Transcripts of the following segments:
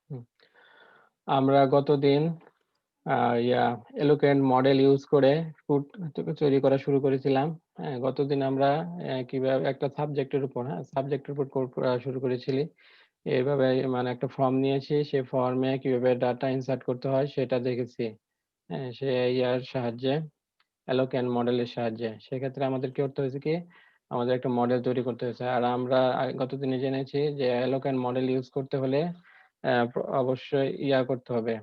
হুম। আমরা গতদিন এলোকেন্ট model use করে কোড তৈরি করা শুরু করেছিলাম। হ্যাঁ, গতদিন আমরা কিভাবে একটা সাবজেক্টের উপর কোড করা শুরু করেছিলি। এভাবে মানে একটা ফর্ম নিয়েছি, সেই ফর্মে কিভাবে ডাটা ইনসার্ট করতে হয় সেটা দেখেছি। হ্যাঁ, সে সাহায্যে, এলোকেন্ট মডেলের সাহায্যে। সেক্ষেত্রে আমাদের কি করতে হয়েছে কি, আমাদের একটা মডেল তৈরি করতে হয়েছে। আর আমরা গতদিনে জেনেছি যে এলোকেন্ট মডেল ইউজ করতে হলে অবশ্যই করতে হবে,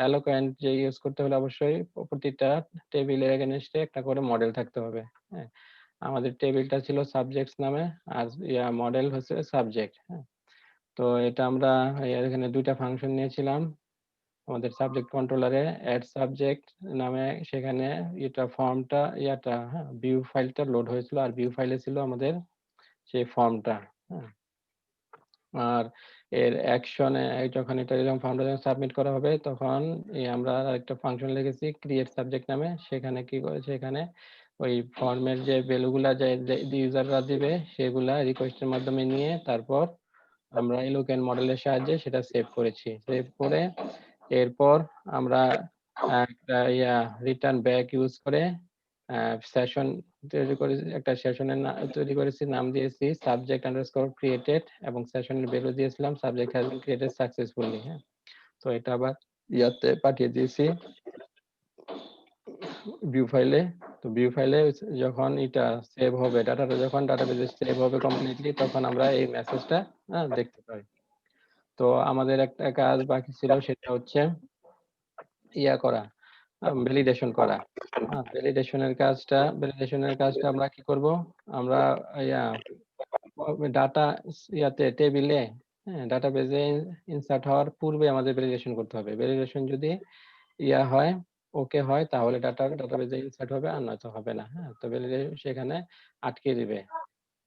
এলোকেন্ট যে ইউজ করতে হলে অবশ্যই প্রতিটা টেবিলের এগেনস্টে একটা করে মডেল থাকতে হবে। হ্যাঁ, আমাদের টেবিলটা ছিল সাবজেক্টস নামে, আর মডেল হচ্ছে সাবজেক্ট। হ্যাঁ, তো এটা আমরা এখানে দুইটা ফাংশন নিয়েছিলাম আমাদের সাবজেক্ট কন্ট্রোলারে, অ্যাড সাবজেক্ট নামে। সেখানে এটা ফর্মটা হ্যাঁ, ভিউ ফাইলটা লোড হয়েছিল, আর ভিউ ফাইলে ছিল আমাদের সেই ফর্মটা। হ্যাঁ, আর এর অ্যাকশনে যখন এটা এরকম ফর্মটা যখন সাবমিট করা হবে, তখন আমরা একটা ফাংশন লিখেছি ক্রিয়েট সাবজেক্ট নামে। সেখানে কি করেছে, এখানে ওই ফর্মের যে ভ্যালুগুলা যে ইউজাররা দিবে সেগুলা রিকোয়েস্টের মাধ্যমে নিয়ে তারপর আমরা এলোকেন্ট মডেলের সাহায্যে সেটা সেভ করেছি। সেভ করে এরপর আমরা একটা রিটার্ন ব্যাক ইউজ করে সেশন তৈরি করেছি, একটা সেশনের তৈরি করেছি, নাম দিয়েছি সাবজেক্ট আন্ডারস্কোর ক্রিয়েটেড, এবং সেশনের ভ্যালু দিয়েছিলাম subject has been created successfully. হ্যাঁ, তো এটা আবার পাঠিয়ে দিয়েছি ভিউ ফাইলে। তো ভিউ ফাইলে যখন এটা সেভ হবে, ডাটাটা যখন ডাটাবেজে সেভ হবে কমপ্লিটলি, তখন আমরা এই মেসেজটা দেখতে পাই। তো আমাদের একটা কাজ বাকি ছিল, সেটা হচ্ছে করা, ভ্যালিডেশন করা। ভ্যালিডেশনের কাজটা আমরা কি করব, আমরা ডাটা টেবিলে, হ্যাঁ, ডাটাবেজে ইনসার্ট হওয়ার পূর্বে আমাদের ভ্যালিডেশন করতে হবে। ভ্যালিডেশন যদি হয়, ওকে হয়, তাহলে ডাটাবেজে ইনসার্ট হবে, আর নয়তো হবে না। হ্যাঁ, তো ভ্যালিডেশন সেখানে আটকে দিবে।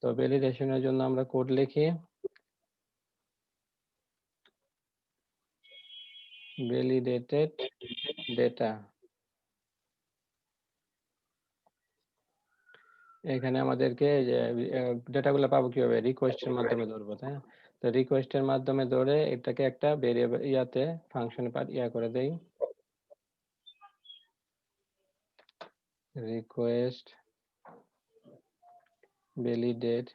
তো ভ্যালিডেশনের জন্য আমরা কোড লিখি, ভ্যালিডেটেড ডেটা। এখানে আমাদেরকে যে ডেটাগুলো পাবো কিভাবে, রিকোয়েস্টের মাধ্যমে ধরবো, তাই না? তো রিকোয়েস্টের মাধ্যমে ধরে এটাকে একটা ভেরিয়েবল ফাংশনে করে দেই, রিকোয়েস্ট ভ্যালিডেট,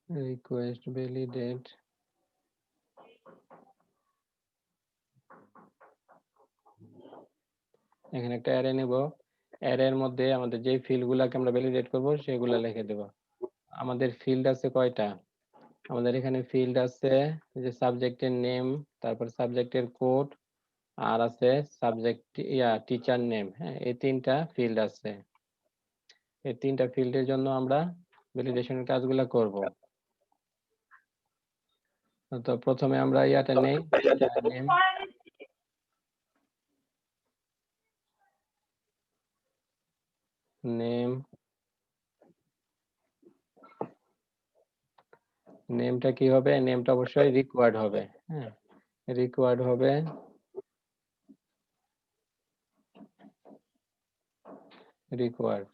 রিকোয়েস্ট ভ্যালিডেট। এখানে একটা অ্যারে নেব, অ্যারের মধ্যে আমাদের যে ফিল্ডগুলোকে আমরা ভ্যালিডেট করব সেগুলো লিখে দেব। আমাদের ফিল্ড আছে কয়টা, আমাদের এখানে ফিল্ড আছে যে সাবজেক্টের নেম, তারপর সাবজেক্টের কোড, আর আছে সাবজেক্ট টিচার নেম। হ্যাঁ, এই তিনটা ফিল্ড আছে। এই তিনটা ফিল্ডের জন্য আমরা ভ্যালিডেশনের কাজগুলো করব। তো প্রথমে আমরা নেই, টিচার নেম, নেম, নেমটা কি হবে, নেমটা অবশ্যই রিকোয়ার্ড হবে। হ্যাঁ, রিকোয়ার্ড হবে, রিকোয়ার্ড।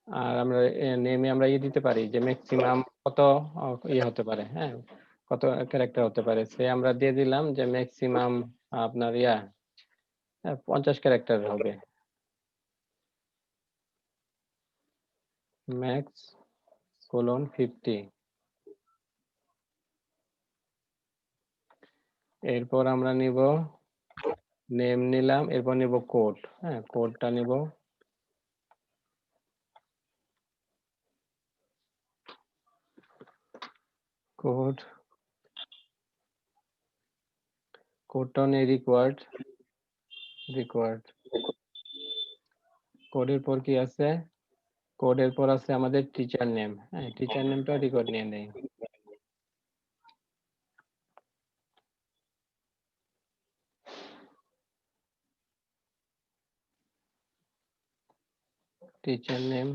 আর আমরা নেমে আমরা দিতে পারি যে ম্যাক্সিমাম কত হতে পারে। হ্যাঁ, কত ক্যারেক্টার হতে পারে, সে আমরা দিয়ে দিলাম যে ম্যাক্সিমাম আপনার 50 ক্যারেক্টার হবে, ম্যাক্স :50। এরপর আমরা নিব, নেম নিলাম, এরপর নিব কোড। হ্যাঁ, কোডটা নিব, কোড, কোডটা নেই রিকোয়ার্ড, রিকোয়ার্ড। কোডের পর কি আছে, কোডের পর আছে আমাদের টিচার নেম। হ্যাঁ, টিচার নেমটা রিকোয়ার্ড নিয়ে নেই, টিচার নেম,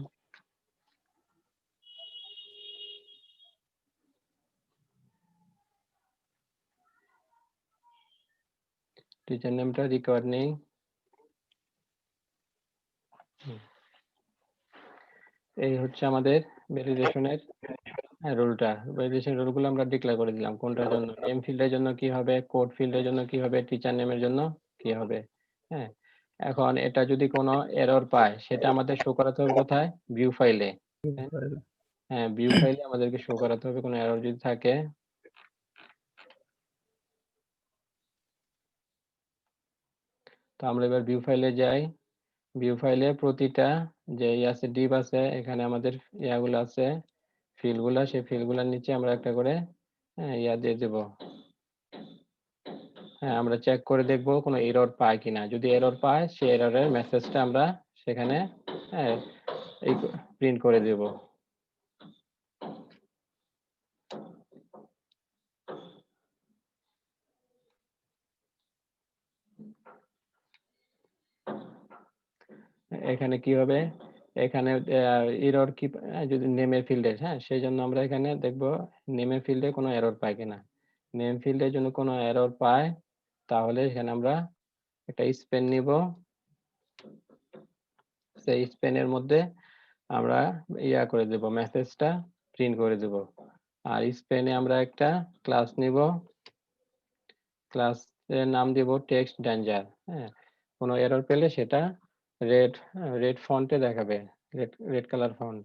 টিচার নেমটা রিকোয়ার্ড নেই। এই হচ্ছে আমাদের ভ্যালিডেশনের হ্যাঁ, রুলটা ভ্যালিডেশন রুলগুলো আমরা ডিক্লেয়ার করে দিলাম। কোনটার জন্য? নেম ফিল্ডের জন্য কি হবে, কোড ফিল্ডের জন্য কি হবে, টিচার নেমের জন্য কি হবে। হ্যাঁ, এখন এটা যদি কোনো এরর পায় সেটা আমাদের শো করাতে হবে কোথায়? ভিউ ফাইলে। হ্যাঁ, ভিউ ফাইলে আমাদেরকে শো করাতে হবে কোনো এরর যদি থাকে। তো আমরা এবার ভিউ ফাইলে যাই। ভিউ ফাইলে প্রতিটা যে আছে ডিভ আছে, এখানে আমাদের ইয়াগুলো আছে, ফিল্ডগুলা, সেই ফিল্ডগুলোর নিচে আমরা একটা করে ইয়া দিয়ে দেব। হ্যাঁ, আমরা চেক করে দেখব কোনো এরর পায় কিনা। যদি এরর পায় সেই এররের মেসেজটা আমরা সেখানে এই প্রিন্ট করে দেব। এখানে কি হবে, এখানে এরর কি যদি নেমের ফিল্ডে, হ্যাঁ সেই জন্য আমরা এখানে দেখব নেমের ফিল্ডে কোনো এরর পায় কিনা। নেম ফিল্ডের জন্য কোনো এরর পায় তাহলে এখানে আমরা একটা স্পেন নিব। সেই স্পেনের মধ্যে আমরা ইয়া করে দেব, মেসেজটা প্রিন্ট করে দেব। আর স্পেনে আমরা একটা ক্লাস নিব, ক্লাসের নাম দিব টেক্সট ডেঞ্জার। হ্যাঁ, কোনো এরর পেলে সেটা রেড রেড ফন্টে দেখাবে, red colour font,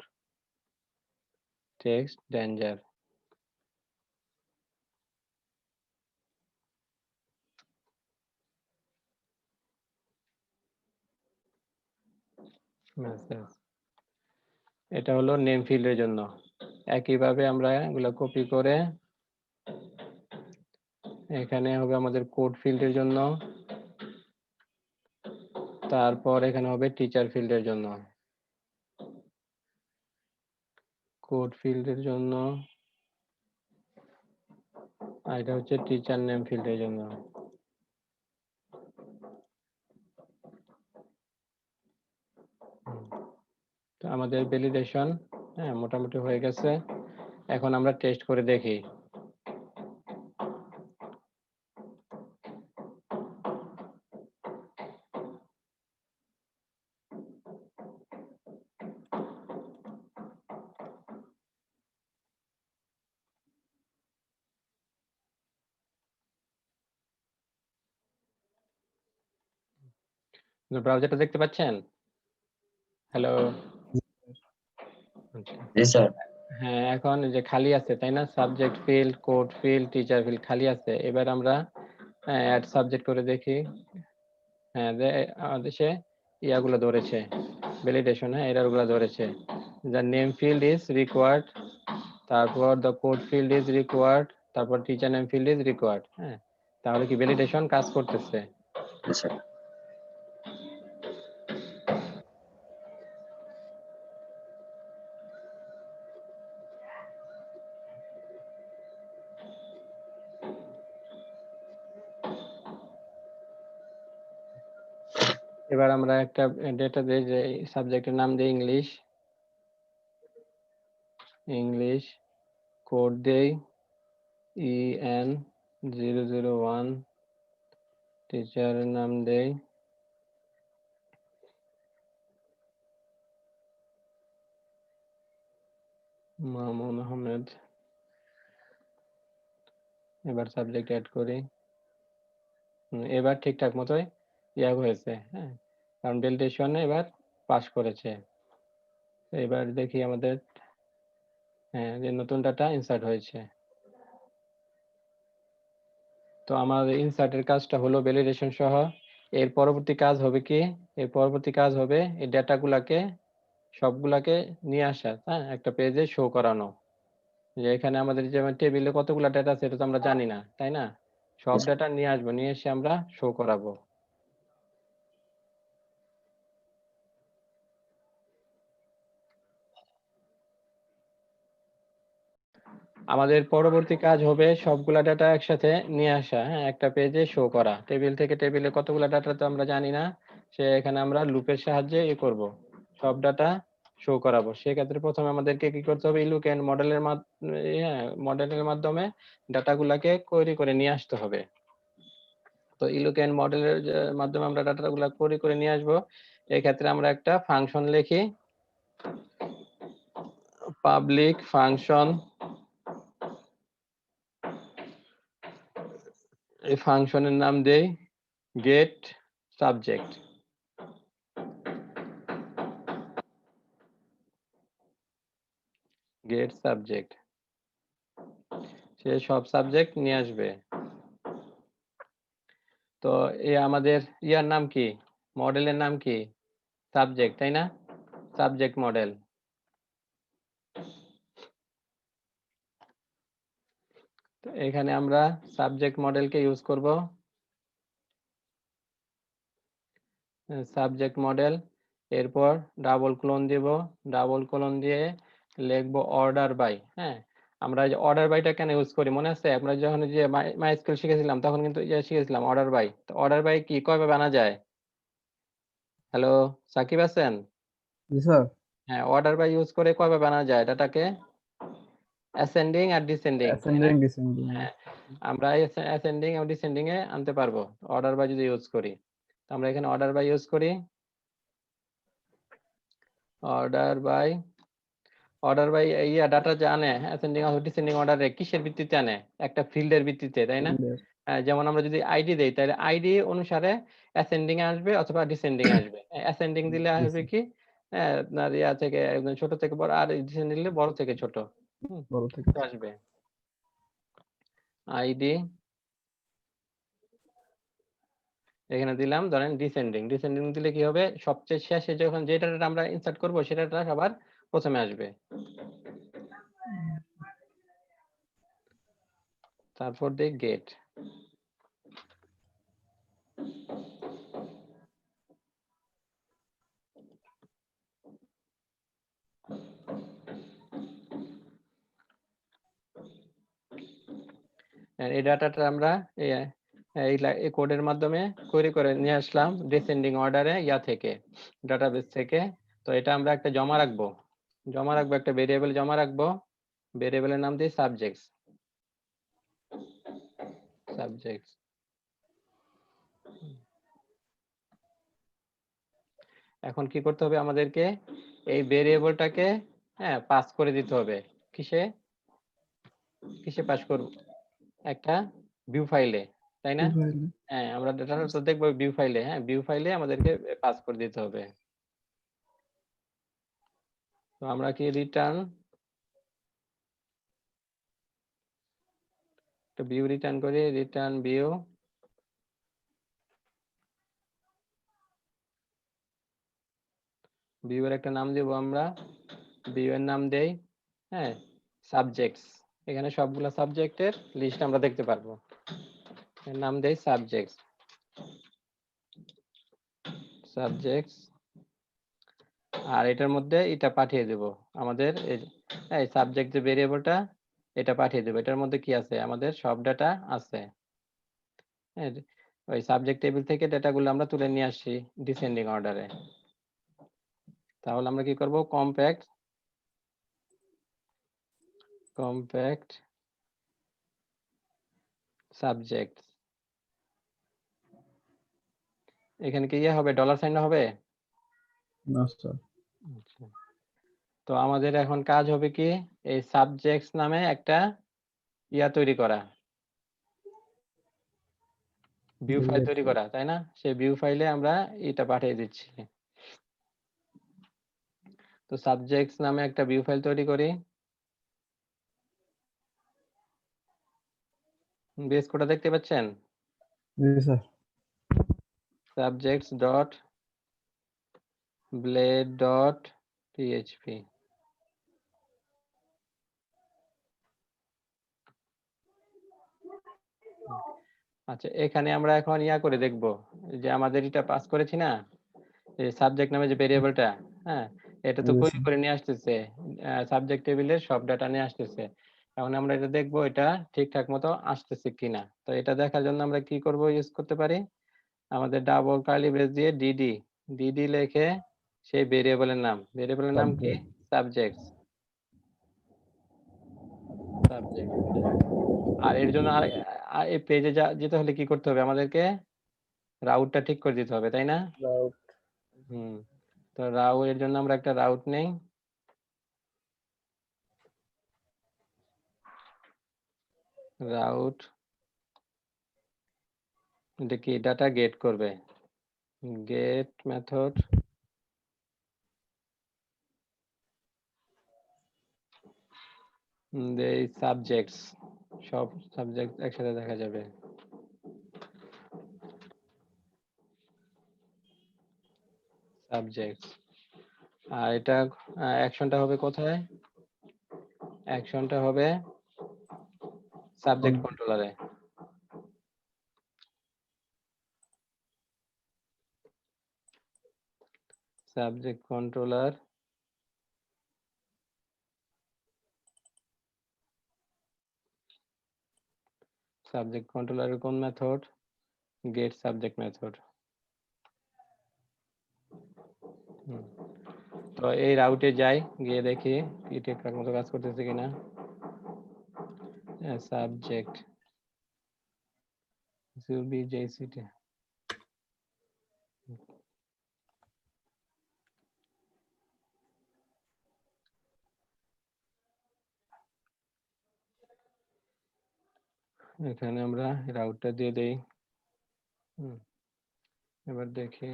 text danger. Message, এটা হলো নেম ফিল্ডের জন্য। একইভাবে আমরা এগুলো কপি করে এখানে হবে আমাদের কোড ফিল্ডের জন্য, তারপর এখানে হবে টিচার ফিল্ডের জন্য। কোড ফিল্ডের জন্য, আর এটা হচ্ছে টিচার নেম ফিল্ডের জন্য। তো আমাদের ভ্যালিডেশন মোটামুটি হয়ে গেছে। এখন আমরা টেস্ট করে দেখি। ব্রাউজারটা দেখতে পাচ্ছেন? হ্যালো। জি স্যার। হ্যাঁ, এখন যে খালি আছে তাই না, subject field, code field, teacher field খালি আছে। এবার আমরা অ্যাড সাবজেক্ট করে দেখি। হ্যাঁ, আমাদের সে ইয়াগুলো ধরেছে, ভ্যালিডেশন, হ্যাঁ এরর গুলো ধরেছে। The name field is required, তারপর the code field is required, তারপর teacher name field is required. হ্যাঁ, তাহলে কি ভ্যালিডেশন কাজ করতেছে। জি স্যার। এবার আমরা একটা ডেটা দিই, যে সাবজেক্টের নাম দিই ইংলিশ, ইংলিশ, কোড দেই EN001, টিচারের নাম দেই মামুন আহমেদ। এবার সাবজেক্ট অ্যাড করি। এবার ঠিকঠাক মতোই ইয়া হয়েছে, হ্যাঁ, কারণ ভ্যালিডেশনে এবার পাস করেছে। এবার দেখি আমাদের হ্যাঁ যে নতুন ডাটা ইনসার্ট হয়েছে। তো আমাদের ইনসার্টের কাজটা হলো ভ্যালিডেশন সহ। এর পরবর্তী কাজ হবে কি, এর পরবর্তী কাজ হবে এই ডেটাগুলাকে সবগুলাকে নিয়ে আসা, হ্যাঁ একটা পেজে শো করানো। যে এখানে আমাদের যেমন টেবিলে কতগুলা ডেটা আছে এটা তো আমরা জানি না তাই না, সব ডেটা নিয়ে আসবো, নিয়ে এসে আমরা শো করাবো। আমাদের পরবর্তী কাজ হবে সবগুলা ডাটা একসাথে নিয়ে আসা, হ্যাঁ একটা পেজে শো করা। টেবিল থেকে টেবিলে কতগুলা ডাটা তো আমরা জানি না, সে এখানে আমরা লুপের সাহায্যে করব, সব ডাটা শো করাবো। সেক্ষেত্রে প্রথমে আমাদেরকে কি করতে হবে, ইলুক এন্ড মডেলের মডেলের মাধ্যমে ডাটাগুলাকে কোয়েরি করে নিয়ে আসতে হবে। তো ইলুক এন্ড মডেলের মাধ্যমে আমরা ডাটাগুলা কোয়েরি করে নিয়ে আসবো। এক্ষেত্রে আমরা একটা ফাংশন লিখি, পাবলিক ফাংশন এই ফাংশনের নাম দেই গেট সাবজেক্ট। গেট সাবজেক্ট, সে সব সাবজেক্ট নিয়ে আসবে। তো এই আমাদের ইয়ার নাম কি, মডেলের নাম কি, সাবজেক্ট, তাই না? Subject model. তো এখানে আমরা সাবজেক্ট মডেলকে ইউজ করব। সাবজেক্ট মডেল, এরপর ডাবল ক্লোন দিব, ডাবল ক্লোন দিয়ে লিখবো অর্ডার বাই। হ্যাঁ, আমরা যে অর্ডার বাইটা কেন ইউজ করি মনে আছে? আমরা যখন যে মাইস্কুল শিখেছিলাম তখন কিন্তু শিখেছিলাম অর্ডার বাই। তো অর্ডার বাই কি কয়ভাবে আনা যায়? হ্যালো, সাকিব আছেন? জি স্যার। হ্যাঁ, অর্ডার বাই ইউজ করে কয়ভাবে আনা যায় ডাটাকে? অ্যাসেন্ডিং আর ডিসেন্ডিং, তাই না? Ascending descending. হ্যাঁ, আমরা অ্যাসেন্ডিং এবং ডিসেন্ডিং এ আনতে পারবো অর্ডার বাই যদি ইউজ করি। তো আমরা এখানে অর্ডার বাই ইউজ করি। অর্ডার বাই, অর্ডার বাই ইয়া ডাটা যে আনে অ্যাসেন্ডিং অথবা ডিসেন্ডিং অর্ডারে কিসের ভিত্তিতে আনে? একটা ফিল্ডের ভিত্তিতে, তাই না? যেমন আমরা যদি আইডি দেই তাহলে আইডি অনুসারে অ্যাসেন্ডিং এ আসবে অথবা ডিসেন্ডিং এ আসবে। অ্যাসেন্ডিং দিলে জি আসবে স্যার। কি, আপনার ইয়া থেকে একদম ছোট থেকে বড়, আর ডিসেন্ডিং দিলে বড় থেকে ছোট বড় থেকে আসবে। আইডি এখানে দিলাম, ধরেন ডিসেন্ডিং। ডিসেন্ডিং দিলে কি হবে, সবচেয়ে শেষে যখন যেটা আমরা ইনসার্ট করব সেটা সবার প্রথমে আসবে। তারপর দিই গেট। এই ডাটাটা আমরা এই এই কোডের মাধ্যমে কোয়েরি করে নিয়ে আসলাম ডিসেন্ডিং অর্ডারে ইয়া থেকে, ডাটাবেস থেকে। তো এটা আমরা একটা জমা রাখবো, একটা ভেরিয়েবল জমা রাখবো। ভেরিয়েবলের নাম দিই সাবজেক্টস। সাবজেক্টস, এখন কি করতে হবে আমাদেরকে, এই ভেরিয়েবলটাকে পাস করে দিতে হবে। কিসে কিসে পাস করব? একটা ভিউ ফাইলে, তাই না? হ্যাঁ, আমরা ডাটাটা তো দেখবো ভিউ ফাইলে। হ্যাঁ, ভিউ ফাইলে আমাদেরকে পাস করে দিতে হবে। তো আমরা কি রিটার্ন, একটা ভিউ রিটার্ন করি, রিটার্ন ভিউ। ভিউ এর একটা নাম দেব আমরা, ভিউ এর নাম দেই সাবজেক্টস। এখানে সবগুলা সাবজেক্টের লিস্ট আমরা দেখতে পারবো। এর নাম দেই সাবজেক্টস। সাবজেক্টস, আর এটার মধ্যে এটা পাঠিয়ে দেব আমাদের এই সাবজেক্ট যে ভেরিয়েবলটা, এটা পাঠিয়ে দেব। এটার মধ্যে কি আছে, আমাদের সব ডাটা আছে। হ্যাঁ, ওই সাবজেক্ট টেবিল থেকে ডাটাগুলো আমরা তুলে নিয়ে আসি ডিসেন্ডিং অর্ডারে। তাহলে আমরা কি করব, কম্প্যাক্ট সাবজেক্ট। এখানে কি ইয়ে হবে, ডলার সাইন হবে? না স্যার। আচ্ছা, তো আমাদের এখন কাজ হবে কি, এই সাবজেক্টস নামে একটা ইয়া তৈরি করা, ভিউ ফাইল তৈরি করা, তাই না? সেই ভিউ ফাইলে আমরা এটা পাঠিয়ে দিচ্ছি। তো সাবজেক্টস নামে একটা ভিউ ফাইল তৈরি করি। বেস কোডটা দেখতে পাচ্ছেন? জি sir. Subjects dot blade dot PHP. আচ্ছা, এখানে আমরা এখন ইয়া করে দেখব যে আমাদের এটা পাস করেছি না, এই সাবজেক্ট নামে যে ভেরিয়েবলটা, হ্যাঁ, এটা তো জি কোয়েরি স্যার। করে নিয়ে আসতেছে, সাবজেক্ট টেবিলের সব ডাটা নিয়ে আসতেছে। এখন আমরা এটা দেখবো এটা ঠিকঠাক মতো আসতেছে কিনা। তো এটা দেখার জন্য আমরা কি করব, ইউজ করতে পারি আমাদের ডাবল কার্লি ব্রেস দিয়ে ডিডি। ডিডি লিখে সেই ভেরিয়েবলের নাম, ভেরিয়েবলের নাম কি, সাবজেক্ট। সাবজেক্টস। সাবজেক্ট, আর এর জন্য এই পেজে যেতে হলে কি করতে হবে আমাদেরকে, রাউটটা ঠিক করে দিতে হবে, তাই না? হুম, তো এর জন্য আমরা একটা রাউট নেই। রাউট এটা কি ডাটা গেট করবে, গেট মেথড এই সাবজেক্টস, সব সাবজেক্ট একসাথে দেখা যাবে। সাবজেক্টস, আর এটা অ্যাকশনটা হবে কোথায়? অ্যাকশনটা হবে সাবজেক্ট কন্ট্রোলারে। সাবজেক্ট কন্ট্রোলার, সাবজেক্ট কন্ট্রোলারের কোন মেথড? Gate subject method. তো এই রাউটে যাই, গিয়ে দেখি কি ঠিকঠাক মতো কাজ করতেছে কিনা। সাবজেক্ট JCT, এখানে আমরা রাউটটা দিয়ে দেই। এবার দেখি,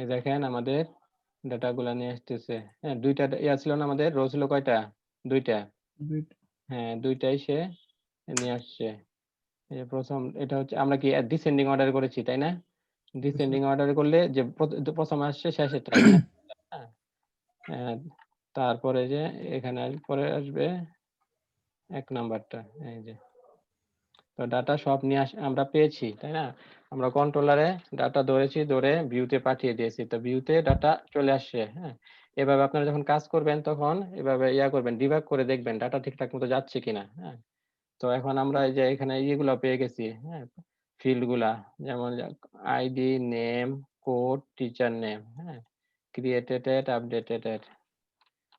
এই দেখেন আমাদের ডাটাগুলা নিয়ে আসতেছে। হ্যাঁ, দুইটা ইয়া ছিল না আমাদের, রো ছিল কয়টা? দুইটা। হ্যাঁ, দুইটাই সে নিয়ে আসছে। এই যে প্রথম এটা হচ্ছে আমরা কি ডিসেন্ডিং অর্ডার করেছি, তাই না? ডিসেন্ডিং অর্ডার করলে যে প্রথম আসছে শেষেরটা, এখানে তারপরে যে এখানে পরে আসবে এক নাম্বারটা। এই যে, তো ডাটা সব নিয়ে আমরা পেয়েছি, তাই না? আমরা কন্ট্রোলারে ডাটা ধরেছি, ধরে ভিউতে পাঠিয়ে দিয়েছি, তো ভিউতে ডাটা চলে আসছে। হ্যাঁ, এভাবে আপনারা যখন কাজ করবেন তখন এভাবে ইয়া করবেন, ডিবাগ করে দেখবেন ডাটা ঠিকঠাক মতো যাচ্ছে কিনা। হ্যাঁ, তো এখন আমরা এই যে এখানে ইয়েগুলো পেয়ে গেছি, হ্যাঁ, ফিল্ড গুলা, যেমন ID, name, code, teacher name, হ্যাঁ, ক্রিয়েটেড, আপডেটেড।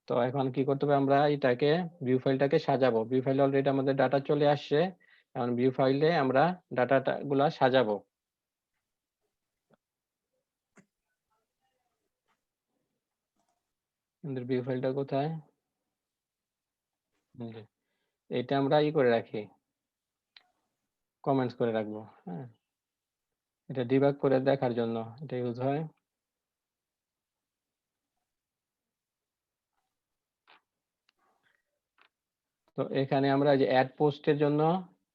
তো এখন কি করতে হবে, আমরা এটাকে ভিউ ফাইলটাকে সাজাবো। ভিউ ফাইলে অলরেডি আমাদের ডাটা চলে আসছে, এখন ভিউ ফাইলে আমরা ডাটা গুলা সাজাবো। আমাদের ভিউ ফাইলটা কোথায়? এটা আমরা করে রাখি, কমেন্টস করে রাখবো। হ্যাঁ, এটা ডিবাগ করে দেখার জন্য এটা ইউজ হয়। তো এখানে আমরা যে অ্যাড পোস্টের জন্য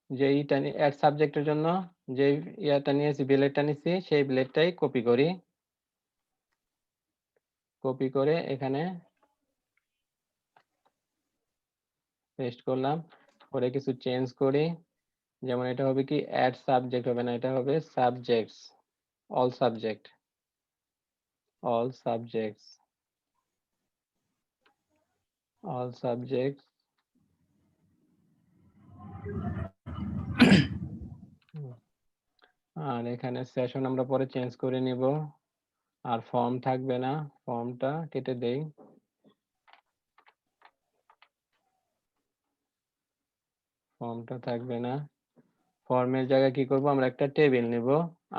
যে ইটা, অ্যাড সাবজেক্টের জন্য যে ইয়াটা নিয়েছি, বিলেটটা নিয়েছি, সেই বিলেটটাই কপি করি। কপি করে এখানে পেস্ট করলাম, করে কিছু চেঞ্জ করি। যেমন এটা হবে কি, অ্যাড সাবজেক্ট হবে না, এটা হবে subjects, all subject, all subjects, all subjects. আর এখানে সেশন আমরা পরে চেঞ্জ করে নিব। আর ফর্ম থাকবে না, ফর্মটা কেটে দেই। ফর্মটা থাকবে না, ফর্মের জায়গায় কি করব, আমরা একটা টেবিল নিব।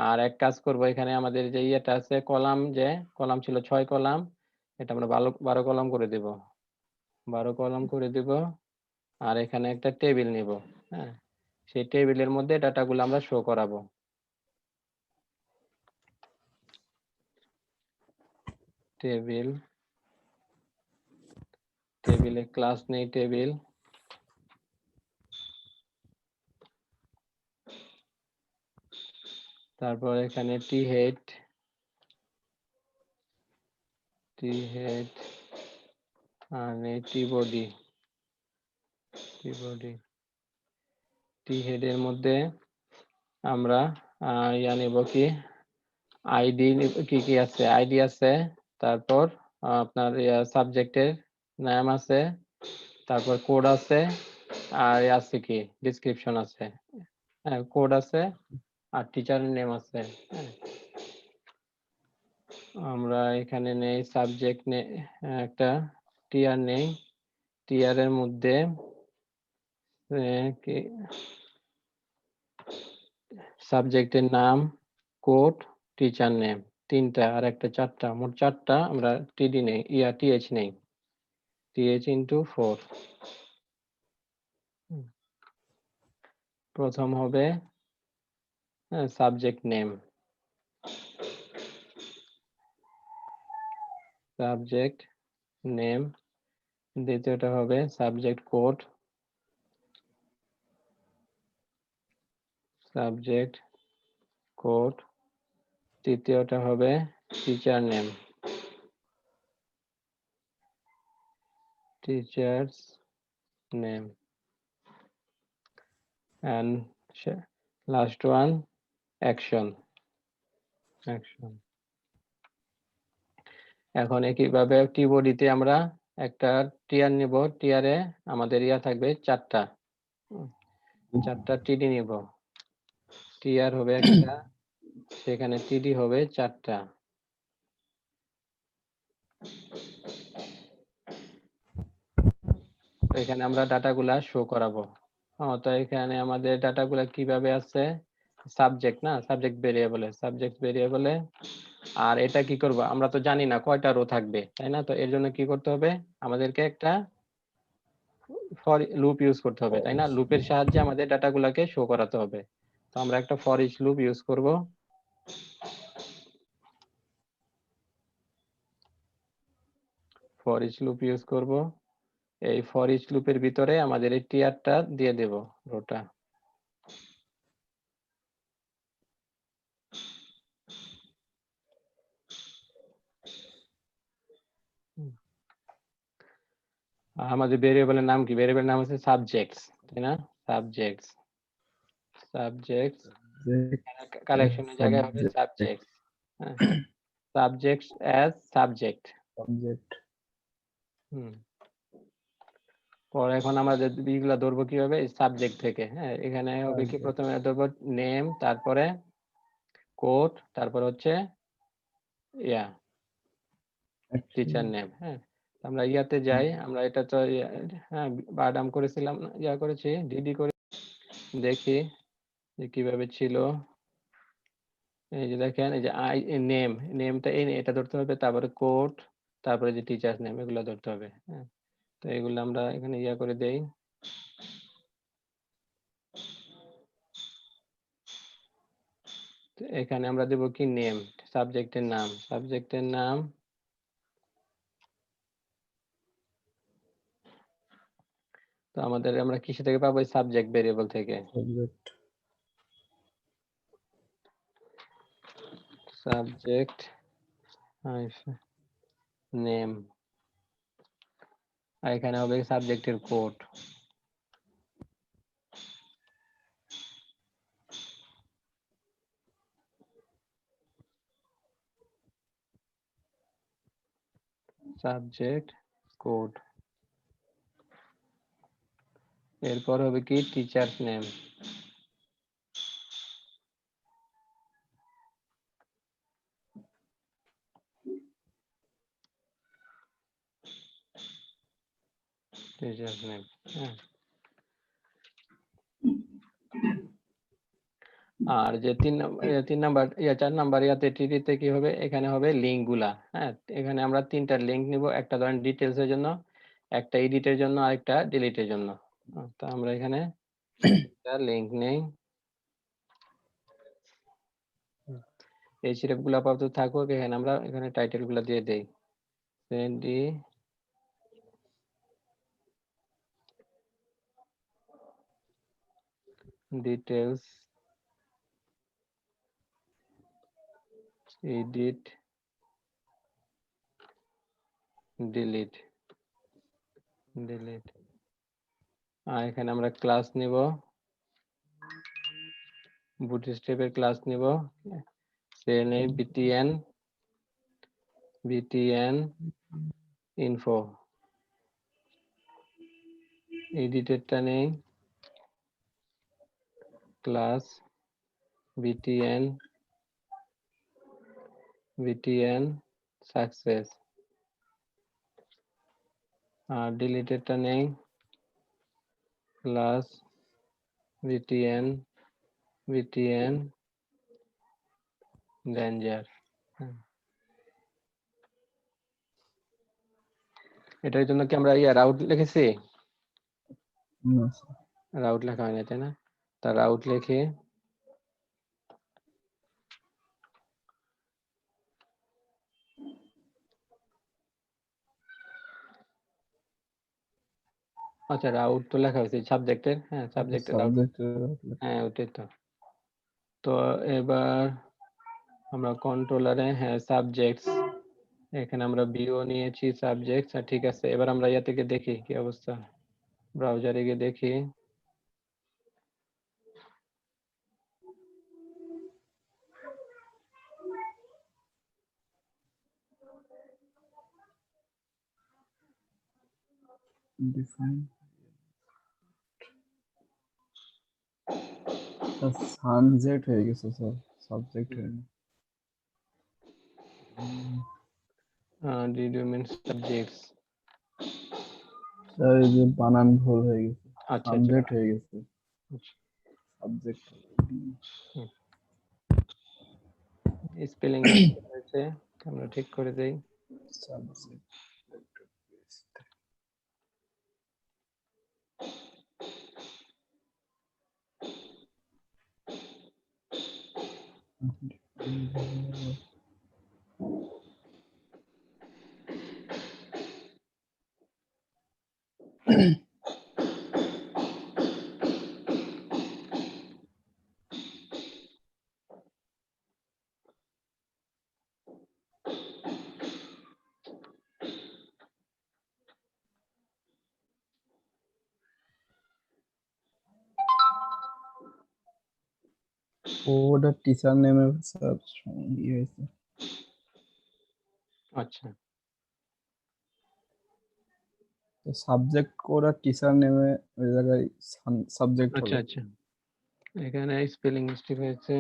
আর এক কাজ করব, এখানে আমাদের যে ইয়েটা আছে কলাম, যে কলাম ছিল 6 কলাম, এটা আমরা 12 কলাম করে দেব, 12 কলাম করে দেব। আর এখানে একটা টেবিল নিব। হ্যাঁ, সেই টেবিলের মধ্যে ডাটাগুলো আমরা শো করাবো। টেবিল, টেবিলে ক্লাস নেই, টেবিল, তারপর এখানে টি হেড, আর নেই টি বডি। টি হেডের মধ্যে আমরা ইয়া নিব কি, আইডি, কি কি আছে, আইডি আছে, তারপর আপনার সাবজেক্টের নাম আছে, তারপর কোড আছে, আর আছে কি ডেসক্রিপশন আছে। হ্যাঁ, কোড আছে আর টিচারের নেম আছে। হ্যাঁ, আমরা এখানে নেই সাবজেক্ট, নেই একটা টিআর নেই, টিআর এর মধ্যে কি সাবজেক্টের নাম, কোড, টিচার নেম, তিনটা, আর একটা চারটা, মোট চারটা আমরা টিডি নেই, টিএইচ নেই, টিএইচ ইন্টু 4। প্রথম হবে সাবজেক্ট নেম, সাবজেক্ট নেম। দ্বিতীয়টা হবে সাবজেক্ট কোড, সাবজেক্ট কোড। তৃতীয়টা হবে teacher name, teachers name. and last one action, action। এখন একইভাবে টিবডিতে আমরা একটা টিয়ার নিব, টিয়ারে আমাদের ইয়া থাকবে 4টা, 4টা টিডি নিব। টিয়ার হবে একটা, সেখানে টিডি হবে 4টা। এখানে আমরা ডাটাগুলা শো করাবো। তো এখানে আমাদের ডাটাগুলা কিভাবে আছে, সাবজেক্ট না, সাবজেক্ট ভেরিয়েবলে, সাবজেক্ট ভেরিয়েবলে। আর এটা কি করব, আমরা তো জানি না কয়টা রো থাকবে, তাই না? তো এর জন্য কি করতে হবে, আমাদেরকে একটা ফর লুপ ইউজ করতে হবে, তাই না? লুপের সাহায্যে আমাদের ডাটাগুলোকে শো করাতে হবে। তো আমরা একটা ফর ইচ লুপ ইউজ করব। ফর ইচ লুপ ইউজ করব। এই ফর ইচ লুপের ভিতরে আমাদের এই টিয়ারটা দিয়ে দেব, রোটা। আমাদের ভেরিয়েবলের নাম কি, ভেরিয়েবলের নাম হচ্ছে সাবজেক্টস, তাই না? Subjects, subjects. কালেকশনের জায়গায় হবে সাবজেক্টস, হ্যাঁ, সাবজেক্টস অ্যাজ সাবজেক্ট। সাবজেক্ট। পরে এখন আমাদের বিগুলা ধরবো কিভাবে, সাবজেক্ট থেকে। হ্যাঁ, এখানে হবে কি, প্রথমে ধরবো নেম, তারপরে কোড, তারপর হচ্ছে ইয়া টিচার নেম। হ্যাঁ, আমরা ইয়াতে যাই, আমরা এটা তো হ্যাঁ বারডাম করেছিলাম, ইয়া করেছি, ডিডি করে দেখি যে কিভাবে ছিল। এই যে দেখেন, এই যে আই নেম, নেমটা এই এটা ধরতে হবে, তারপরে কোড, তারপরে যে টিচার নেম, এগুলো ধরতে হবে। হ্যাঁ, তো এগুলো আমরা এখানে ইয়া করে দেই। এখানে আমরা দেব কি, নেম, সাবজেক্টের নাম, সাবজেক্টের নাম। তো আমাদের আমরা কিসে থেকে পাবো, সাবজেক্ট ভেরিয়েবল থেকে। সাবজেক্ট। সাবজেক্ট নেম, আর এখানে হবে সাবজেক্টের কোড। Subject code. এরপর হবে কি, টিচার্স নেম, টিচার্স নেম। হ্যাঁ, আর যে 3 নাম্বার 4 নাম্বার ইয়াতে টিডিতে কি হবে, এখানে হবে লিঙ্ক গুলা। হ্যাঁ, এখানে আমরা 3টা লিঙ্ক নিব, একটা ধরেন ডিটেলস এর জন্য, একটা এডিটের জন্য, আর একটা ডিলিটের জন্য। তো আমরা এখানে একটা লিঙ্ক নেই। এই সিরাপ গুলা আপাতত থাকুক, এখানে আমরা এখানে টাইটেল গুলা দিয়ে দেই, ডিটেলস, এডিট, ডিলিট, ডিলিট। আর এখানে আমরা ক্লাস নিব, বুটস্ট্র্যাপের ক্লাস নিব, সে নেই btn, btn info। এডিটেরটা নেই, ক্লাস btn, btn success। আর ডিলিটেরটা নেই, ক্লাস btn, btn danger। এটার জন্য কি আমরা রাউট লিখেছি? না স্যার। রাউট লেখা হয় না, তাই না? তার আউট লিখি। আচ্ছা, আউট তো লেখা হয়েছে সাবজেক্টের। হ্যাঁ, সাবজেক্টের আউট। সাবজেক্ট হ্যাঁ, ওটাই তো। তো এবার আমরা কন্ট্রোলারে, হ্যাঁ, সাবজেক্টস, এখানে আমরা ভিউ নিয়েছি সাবজেক্টস। ঠিক আছে, এবার আমরা ইয়া থেকে দেখি কি অবস্থা, ব্রাউজারে গিয়ে দেখি। ডিফাইন সানজেট হয়ে গেছে স্যার, সাবজেক্ট হয়ে গেছে। Did you mean subjects? Sir এই যে বানান ভুল হয়ে গেছে, আচ্ছা আচ্ছা সানজেট হয়ে গেছে, আচ্ছা। সাবজেক্ট স্পেলিং হয়েছে, আমরা ঠিক করে দেই। সাবজেক্ট ওটা টিচার নেমে স্যার ইয়ে হয়েছে। আচ্ছা তো সাবজেক্ট কোড আর টিচার নেমে ওই জায়গায় সাবজেক্ট আচ্ছা হবে। আচ্ছা, এখানে স্পেলিং মিস্টেক হয়েছে।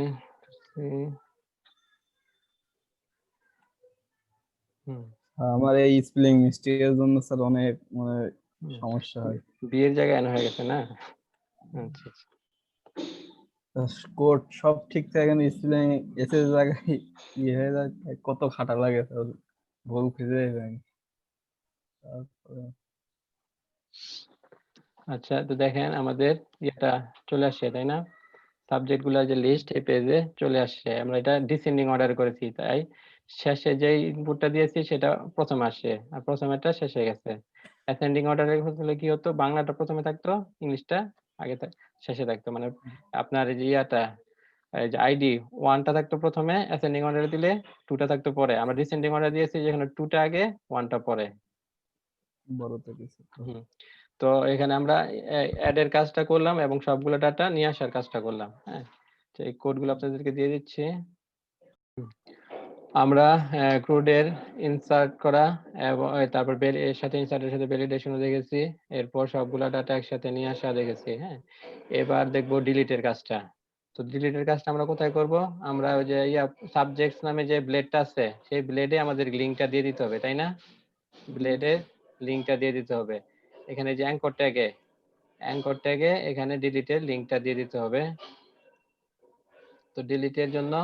হুম আমার এই স্পেলিং মিস্টেকের জন্য স্যার অনেক মানে হুম। সমস্যা হয়। বিয়ের জায়গায় এন হয়ে গেছে না? আচ্ছা আচ্ছা। কোড সব ঠিক থাকে না, স্পেলিং এস এর জায়গায় ইয়ে হয়ে যায়, কত খাটা লাগে স্যার, ভুল খুঁজে যায়। তারপরে আচ্ছা, তো দেখেন আমাদের এটা চলে আসছে, তাই না? সাবজেক্ট গুলা যে লিস্ট এই পেজে চলে আসছে। আমরা এটা ডিসেন্ডিং অর্ডার করেছি, তাই শেষে যে ইনপুটটা দিয়েছি সেটা প্রথমে আসে, আর প্রথমেরটা শেষে গেছে। অ্যাসেন্ডিং অর্ডারে হলে কি হতো, বাংলাটা প্রথমে থাকতো, ইংলিশটা আগে শেষে থাকতো। মানে আপনার এই যে ইয়াটা, এই যে আইডি 1টা থাকতো প্রথমে, অ্যাসেন্ডিং অর্ডারে দিলে 2টা থাকতো পরে। আমরা ডিসেন্ডিং অর্ডার দিয়েছি যেখানে 2টা আগে 1টা পরে। বড় থেকে হুম। তো এখানে আমরা অ্যাড এর কাজটা করলাম এবং সবগুলো ডাটা নিয়ে আসার কাজটা করলাম। হ্যাঁ, তো এই কোডগুলো আপনাদেরকে দিয়ে দিচ্ছি। আমরা ক্রুডের ইনসার্ট করা এবং তারপর এর সাথে ইনসার্টের সাথে ভ্যালিডেশনও দেখেছি। এরপর সবগুলা ডাটা একসাথে নিয়ে আসা দেখেছি। হ্যাঁ, এবার দেখবো ডিলিটের কাজটা। তো ডিলিটের কাজটা আমরা কোথায় করব? আমরা ওই যে সাবজেক্টস নামে যে ব্লেডটা আছে, সেই ব্লেডে আমাদের লিংকটা দিয়ে দিতে হবে, তাই না? ব্লেডে লিংকটা দিয়ে দিতে হবে। এখানে যে অ্যাঙ্কর ট্যাগে এখানে ডিলিটের লিংকটা দিয়ে দিতে হবে। তো ডিলিটের জন্য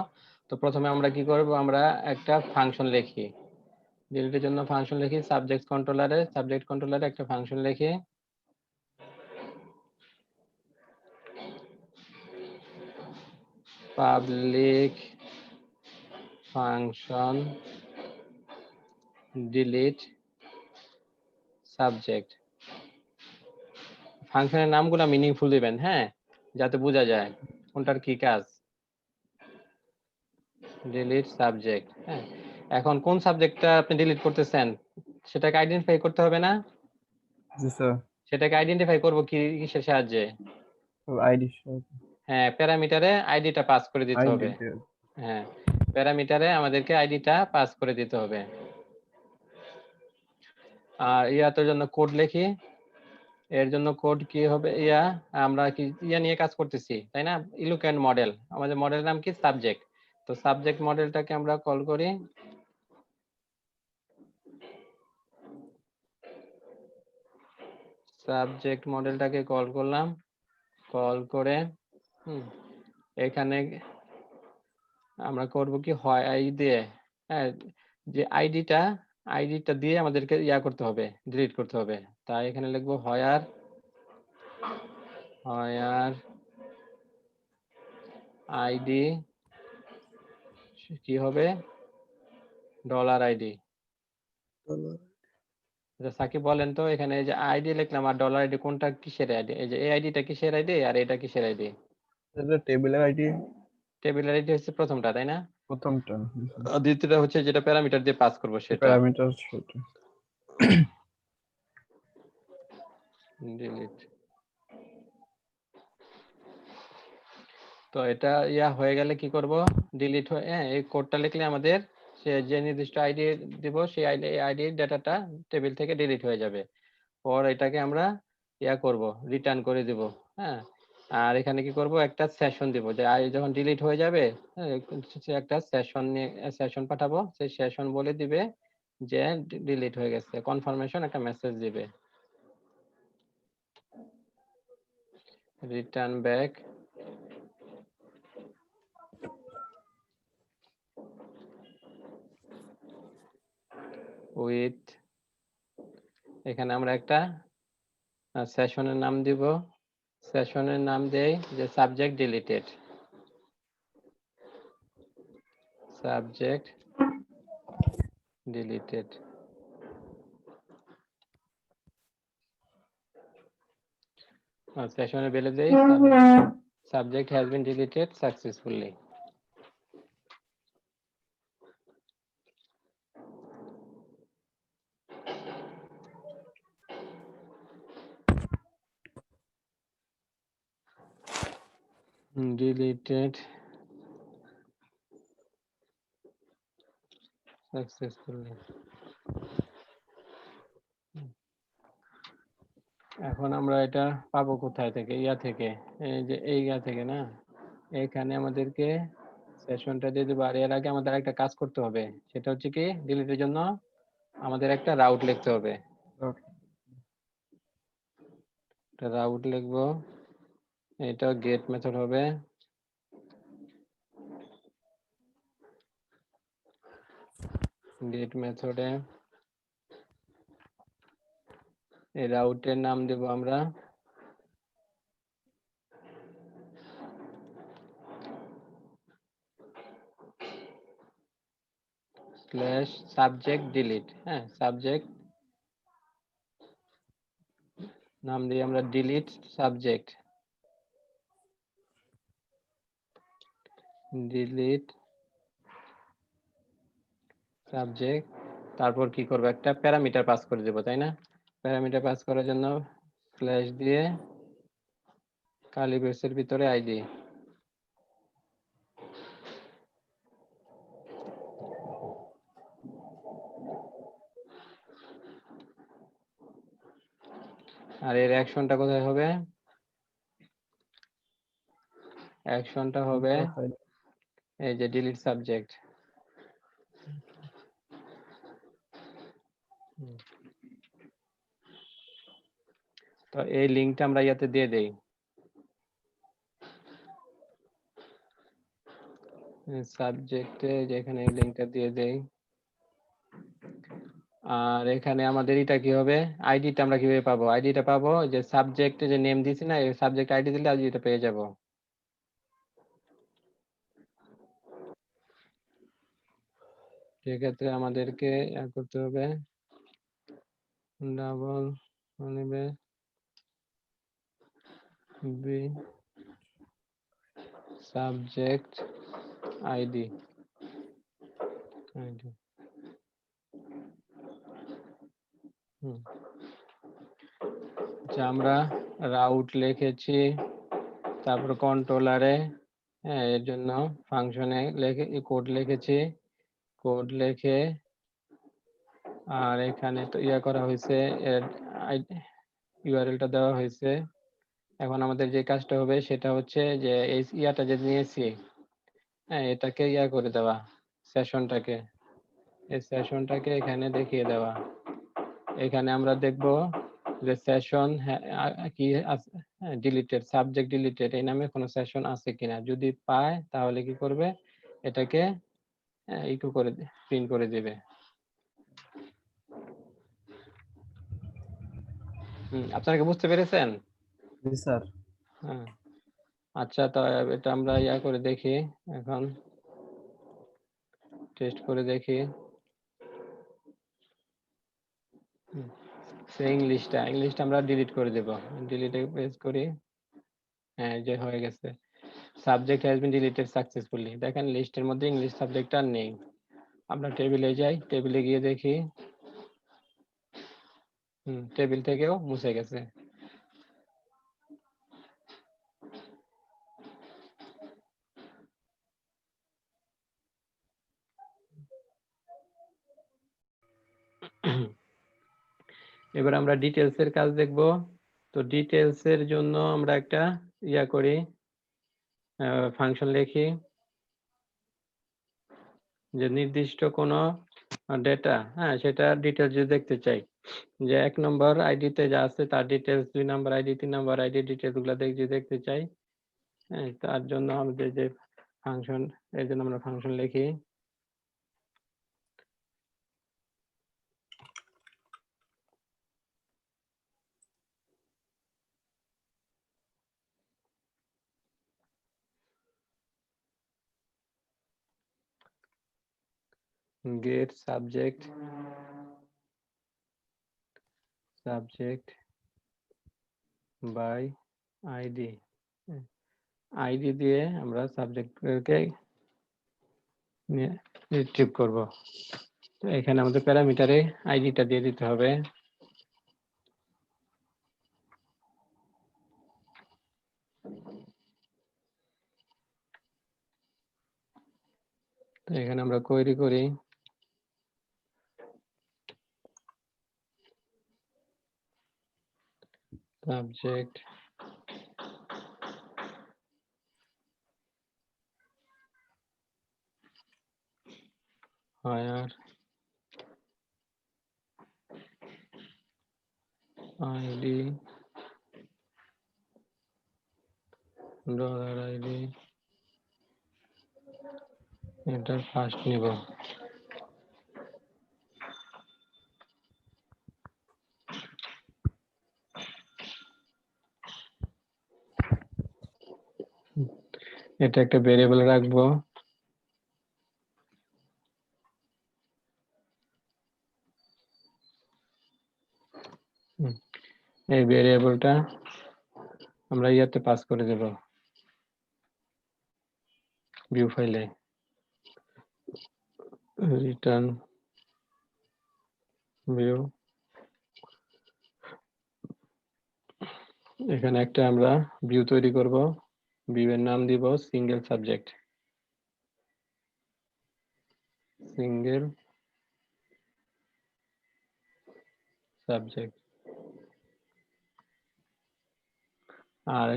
তো প্রথমে আমরা কি করব, আমরা একটা ফাংশন লিখি। ডিলিটের জন্য ফাংশন লিখি সাবজেক্ট কন্ট্রোলারে একটা ফাংশন লিখি, পাবলিক ফাংশন ডিলিট সাবজেক্ট। ফাংশনের নামগুলো মিনিংফুল দিবেন, হ্যাঁ, যাতে বোঝা যায় কোনটার কি কাজ। Delete subject. হ্যাঁ, এখন কোন সাবজেক্টটা আপনি ডিলিট করতেছেন সেটাকে আইডেন্টিফাই করতে হবে না? জি স্যার, সেটাকে আইডেন্টিফাই করব কিসের সাহায্যে? আইডি হ্যাঁ, প্যারামিটারে আইডিটা পাস করে দিতে হবে। আইডি হ্যাঁ, প্যারামিটারে আমাদেরকে আইডিটা পাস করে দিতে হবে। আর ইয়াতের জন্য কোড লিখি। এর জন্য কোড কি হবে, আমরা কি নিয়ে কাজ করতেছি, তাই না? ইলুকেন্ট মডেল, আমাদের মডেলের নাম কি? সাবজেক্ট। তো সাবজেক্ট মডেলটাকে আমরা কল করি। সাবজেক্ট মডেলটাকে কল করলাম, কল করে এখানে আমরা করব কি, হয় আইডি দিয়ে, হ্যাঁ, যে আইডিটা দিয়ে আমাদেরকে করতে হবে, ডিলিট করতে হবে। তাই এখানে লিখবো হয়ার আইডি কি হবে ডলার আইডি। সাকিব বলেন তো এখানে এই যে আইডি লিখলাম আর ডলার আইডি কোনটা কিসের আইডি? এই যে এই আইডিটা কিসের আইডি আর এটা কিসের আইডি? এটা টেবিলের আইডি টেবিল আইডি হচ্ছে প্রথমটা, তাই না? প্রথমটা, আর দ্বিতীয়টা হচ্ছে যেটা প্যারামিটার দিয়ে পাস করব সেটা। প্যারামিটার সেটা। ডিলিট। তো এটা ইয়া হয়ে গেলে কি করব? ডিলিট হয়ে এই কোডটা লিখলে আমাদের সে যে নির্দিষ্ট আইডি দিব সেই আইডির ডাটাটা টেবিল থেকে ডিলিট হয়ে যাবে। পর এটাকে আমরা ইয়া করব, রিটার্ন করে দিব। হ্যাঁ, আর এখানে কি করব একটা সেশন দিব যে যখন ডিলিট হয়ে যাবে সে একটা সেশন নিয়ে সেশন পাঠাবো, সেই সেশন বলে দিবে যে ডিলিট হয়ে গেছে, কনফার্মেশন একটা মেসেজ দিবে। রিটার্ন ব্যাক উইথ, এখানে আমরা একটা সেশনের নাম দিব, সেশনের নাম দেই যে সাবজেক্ট ডিলিটেড, সাবজেক্ট ডিলিটেড। সেশনে বলে দেই subject has been deleted successfully. deleted successfully। এখন আমরা এটা পাবো কোথায় থেকে? ইয়া থেকে, এই যে এই ইয়া থেকে না, এখানে আমাদেরকে সেশনটা দিয়ে দেবো। আর এর আগে আমাদের একটা কাজ করতে হবে, সেটা হচ্ছে কি ডিলিটের জন্য আমাদের একটা রাউট লিখতে হবে। রাউট লিখবো, এটা গেট মেথড হবে। গেট মেথডে এই রাউটের নাম দেব আমরা স্ল্যাশ সাবজেক্ট ডিলিট। হ্যাঁ, সাবজেক্ট নাম দিয়ে আমরা ডিলিট সাবজেক্ট, ডিলিট সাবজেক্ট। তারপর কি করব, একটা প্যারামিটার পাস করে দেব, তাই না? প্যারামিটার পাস করার জন্য স্ল্যাশ দিয়ে কার্লি ব্রেসের ভিতরে আইডি। আর এর অ্যাকশনটা কোথায় হবে? অ্যাকশনটা হবে এই যে ডিলিট সাবজেক্ট। তো এই লিংকটা আমরা ইয়াতে দিয়ে দেই, সাবজেক্টে যেখানে এই লিংকটা দিয়ে দেই। আর এখানে আমাদের এটা কি হবে, আইডিটা আমরা কিভাবে পাবো? আইডিটা পাবো যে সাবজেক্টে যে নেম দিছি না, এই সাবজেক্ট আইডি দিলে আইডিটা পেয়ে যাব। সেক্ষেত্রে আমাদেরকে করতে হবে ডাবল নেবে বি সাবজেক্ট আইডি আইডি। আচ্ছা, আমরা রাউট লিখেছি, তারপর কন্ট্রোলারে হ্যাঁ এর জন্য ফাংশনে লিখে কোড লিখেছি, কোড লিখে আর এখানে তো ইয়া করা হয়েছে, এর ইউআরএলটা দেওয়া হয়েছে। এখন আমাদের যে কাজটা হবে সেটা হচ্ছে যে এই ইয়াটা যে নিয়েছি হ্যাঁ এটাকে ইয়া করে দেওয়া, সেশনটাকে, এই সেশনটাকে এখানে দেখিয়ে দেওয়া। এখানে আমরা দেখব যে সেশন কি আছে, ডিলিটেড সাবজেক্ট ডিলিটেড এই নামে কোনো সেশন আছে কিনা। যদি পায় তাহলে কি করবে, এটাকে ইকো করে প্রিন্ট করে দিবে। আপনারা কি বুঝতে পেরেছেন? জি স্যার। হ্যাঁ, আচ্ছা, তো এটা আমরা ইয়া করে দেখি, এখন টেস্ট করে দেখি। ইংলিশটা আমরা ডিলিট করে দেব। ডিলিটে প্রেস করি। হ্যাঁ, যে হয়ে গেছে। Subject has been deleted successfully. দেখেন লিস্টের মধ্যে ইংলিশ সাবজেক্ট আর নেই। আমরা টেবিলে যাই, টেবিলে গিয়ে দেখি টেবিল থেকেও মুছে গেছে। এবার আমরা ডিটেলস এর কাজ দেখব। তো ডিটেলস এর জন্য আমরা একটা ইয়া করি, ফাংশন লিখি, যে নির্দিষ্ট কোনো ডেটা, হ্যাঁ, সেটা ডিটেলস যদি দেখতে চাই, যে 1 নম্বর আইডিতে যা আছে তার ডিটেলস, 2 নম্বর আইডি, 3 নম্বর আইডি ডিটেলস গুলো দেখতে চাই, হ্যাঁ, তার জন্য আমাদের যে ফাংশন, এর জন্য আমরা ফাংশন লিখি, get subject by id। ID দিয়ে আমরা সাবজেক্টকে রিট্রিভ করব। তো এখানে আমাদের প্যারামিটারে আইডিটা দিয়ে দিতে হবে। তো এখানে আমরা কোয়েরি করি, সাবজেক্ট where id $id এটা ফার্স্ট নিব। এটা একটা ভেরিয়েবল রাখবো। এই ভেরিয়েবলটা আমরা ইয়াতে পাস করে দেব, ভিউ ফাইলে, রিটার্ন ভিউ। এখানে একটা আমরা ভিউ তৈরি করব, ভিউ এর নাম দিব সিঙ্গেল সাবজেক্ট, সিঙ্গেল সাবজেক্ট। আর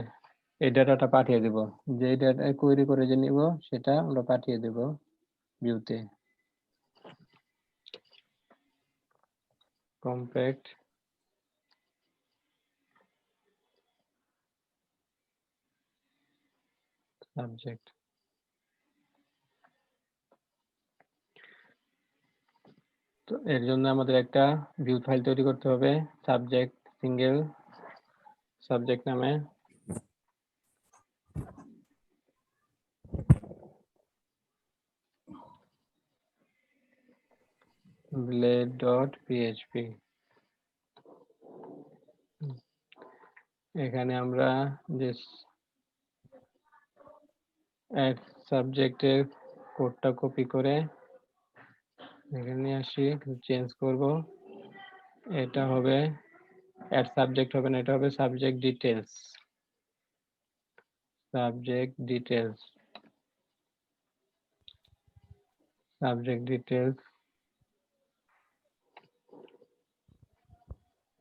এই ডাটাটা পাঠিয়ে দেব, যে ডাটা কোয়েরি করে যে নিব সেটা আমরা পাঠিয়ে দেব ভিউতে, কম্প্যাক্ট সাবজেক্ট। তো এর জন্য আমাদের একটা ভিউ ফাইল তৈরি করতে হবে, সাবজেক্ট সিঙ্গেল সাবজেক্ট নামে, blade.php। এখানে আমরা যে অ্যাড সাবজেক্টের কোডটা কপি করে এখানে নিয়ে আসি, চেঞ্জ করব। এটা হবে অ্যাড সাবজেক্ট হবে না, এটা হবে subject details, subject details, subject details,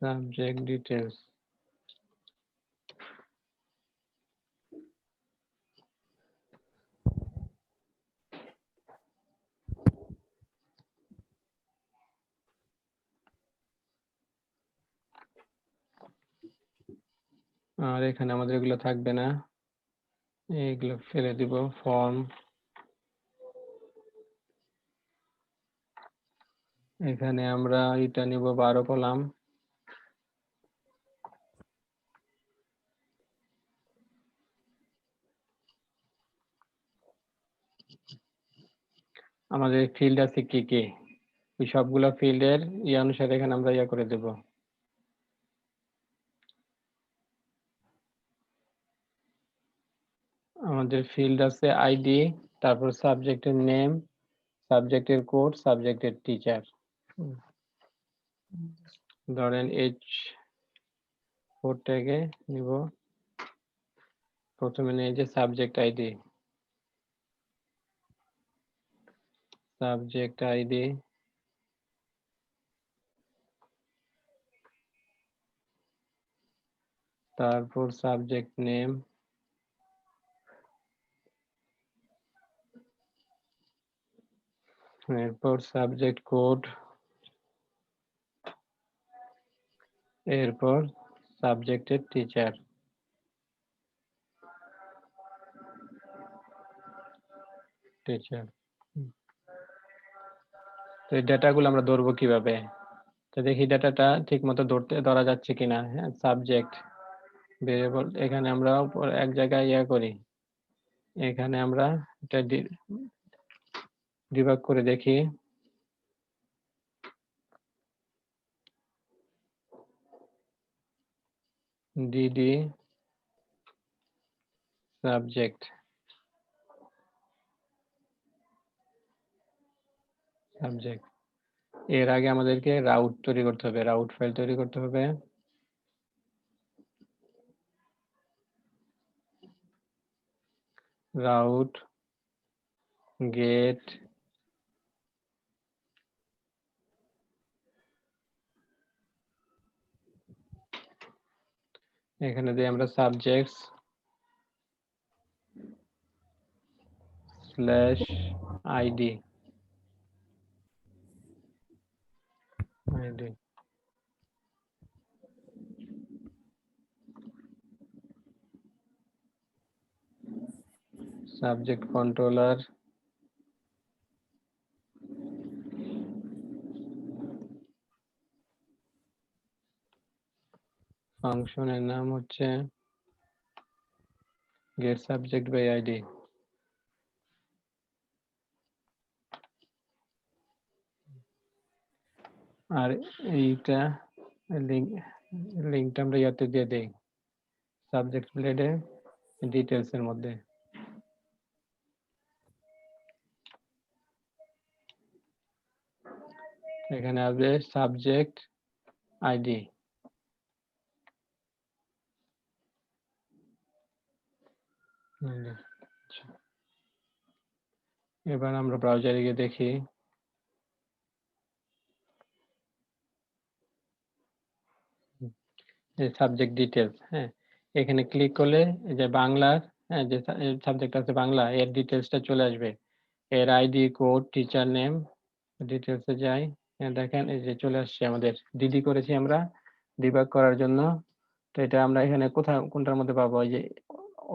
subject details. আর এখানে আমাদের এগুলো থাকবে না, এইগুলো ফেলে দিব। ফর্ম, এখানে আমরা এটা নিব 12 কলাম, আমাদের ফিল্ড আছে কি কি, ওই সবগুলো ফিল্ডের অনুসারে এখানে আমরা করে দেব। আমাদের ফিল্ড আছে আইডি, তারপর সাবজেক্টের নেম, সাবজেক্টের কোড, সাবজেক্টের টিচার। ধরেন H4 ট্যাগে নিব, প্রথমে নিয়ে যে সাবজেক্ট আইডি, সাবজেক্ট আইডি, তারপর সাবজেক্ট নেম, এরপর সাবজেক্ট কোড, এরপর সাবজেক্টের টিচার। টিচার তো এই ডেটাগুলো আমরা ধরবো কিভাবে, তো দেখি ডেটাটা ঠিক মতো ধরা যাচ্ছে কিনা। হ্যাঁ, সাবজেক্ট ভেরিয়েবল, এখানে আমরা উপর এক জায়গায় করি, এখানে আমরা এটা ডিবাগ করে দেখি। ডিডি সাবজেক্ট সাবজেক্ট, এর আগে আমাদেরকে রাউট তৈরি করতে হবে, রাউট ফাইল তৈরি করতে হবে। রাউট গেট এখানে দিয়ে আমরা subjects slash ID ID subject controller ফাংশনের নাম হচ্ছে গেট সাবজেক্ট বাই আইডি। আর এইটা লিঙ্কটা আমরা ইয়াতে দিয়ে দেই, সাবজেক্ট ব্লেডে ডিটেলস এর মধ্যে। এখানে আসবে সাবজেক্ট আইডি। এবার আমরা ব্রাউজারে গিয়ে দেখি, সাবজেক্ট ডিটেলস। হ্যাঁ, এখানে ক্লিক করলে যে বাংলার, হ্যাঁ, যে সাবজেক্ট আছে বাংলা, এর ডিটেলসটা চলে আসবে, এর আইডি, কোড, টিচার নেম, ডিটেলসে যাই। দেখেন এই যে চলে আসছে, আমাদের ডিডি করেছি আমরা ডিবাগ করার জন্য। তো এটা আমরা এখানে কোনটার মধ্যে পাবো, এই যে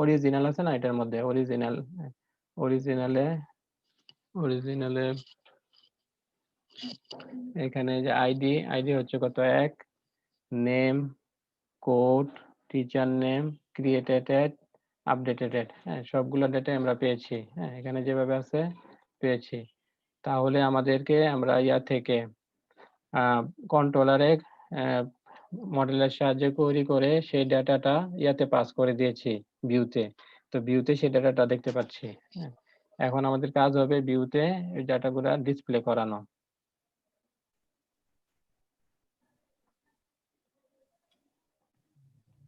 অরিজিনাল আছে না, এটার মধ্যে অরিজিনাল, অরিজিনালে অরিজিনালে এখানে যে আইডি হচ্ছে কত, 1, name, code, teacher name, created, updated, হ্যাঁ, সবগুলো ডেটা আমরা পেয়েছি। হ্যাঁ, এখানে যেভাবে আছে পেয়েছি। তাহলে আমাদেরকে আমরা থেকে কন্ট্রোলারে মডেলের সাহায্যে কোয়েরি করে সেই ডাটাটা পাস করে দিয়েছি ভিউতে। তো ভিউতে সেই ডাটাটা দেখতে পাচ্ছি। হ্যাঁ, এখন আমাদের কাজ হবে ভিউতে এই ডাটাগুলো ডিসপ্লে করানো।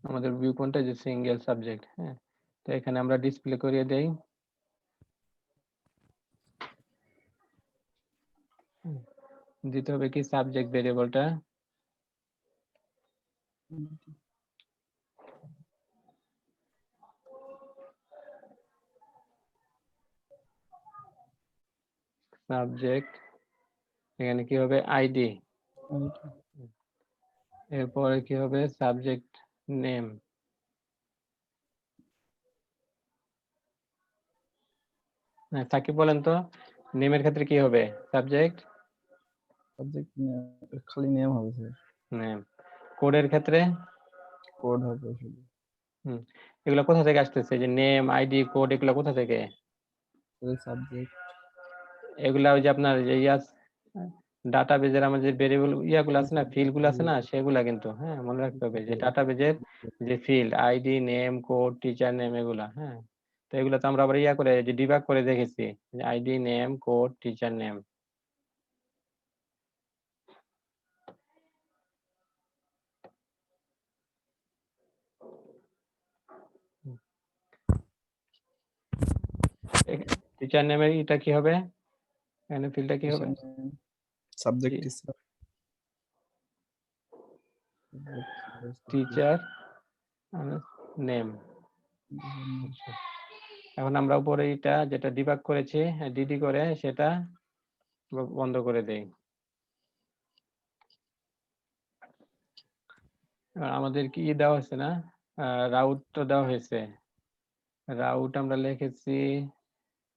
আমাদের ভিউ কোনটা, যে সিঙ্গেল সাবজেক্ট। হ্যাঁ, তো এখানে আমরা ডিসপ্লে করিয়ে দেই। দিতে হবে কি সাবজেক্ট ভেরিয়েবলটা, সাবজেক্ট, এখানে কি হবে আইডি, এরপরে কি হবে সাবজেক্ট নেম। সাকিব বলেন তো, নেমের ক্ষেত্রে কি হবে, সাবজেক্ট সাবজেক্ট খালি নেম হবে স্যার। নেম। কোডের ক্ষেত্রে কোড হবে শুধু। এগুলো কোথা থেকে আসতেছে, যে নেম, আইডি, কোড, এগুলো কোথা থেকে? সাবজেক্ট এগুলা ওই যে আপনার ডাটাবেজের আমাদের ভেরিয়েবল ইয়াগুলো আছে না, ফিল্ড গুলো আছে না, সেগুলা কিন্তু হ্যাঁ মনে রাখতে হবে যে ডাটাবেজের যে field ID, name, code, teacher name, এগুলা। হ্যাঁ, তো এগুলো তো আমরা আবার ইয়া করে যে ডিবাগ করে দেখেছি, ID, name, code, teacher name. Teacher নেমের এটা কি হবে, এখানে ফিল্ডটা কি হবে? Subject teacher name. এখন আমরা উপরে এটা যেটা ডিবাগ করেছি ডিডি করে সেটা বন্ধ করে দেই। আমাদের কি দেওয়া হয়েছে না, রাউট তো দেওয়া হয়েছে, রাউট আমরা লিখেছি,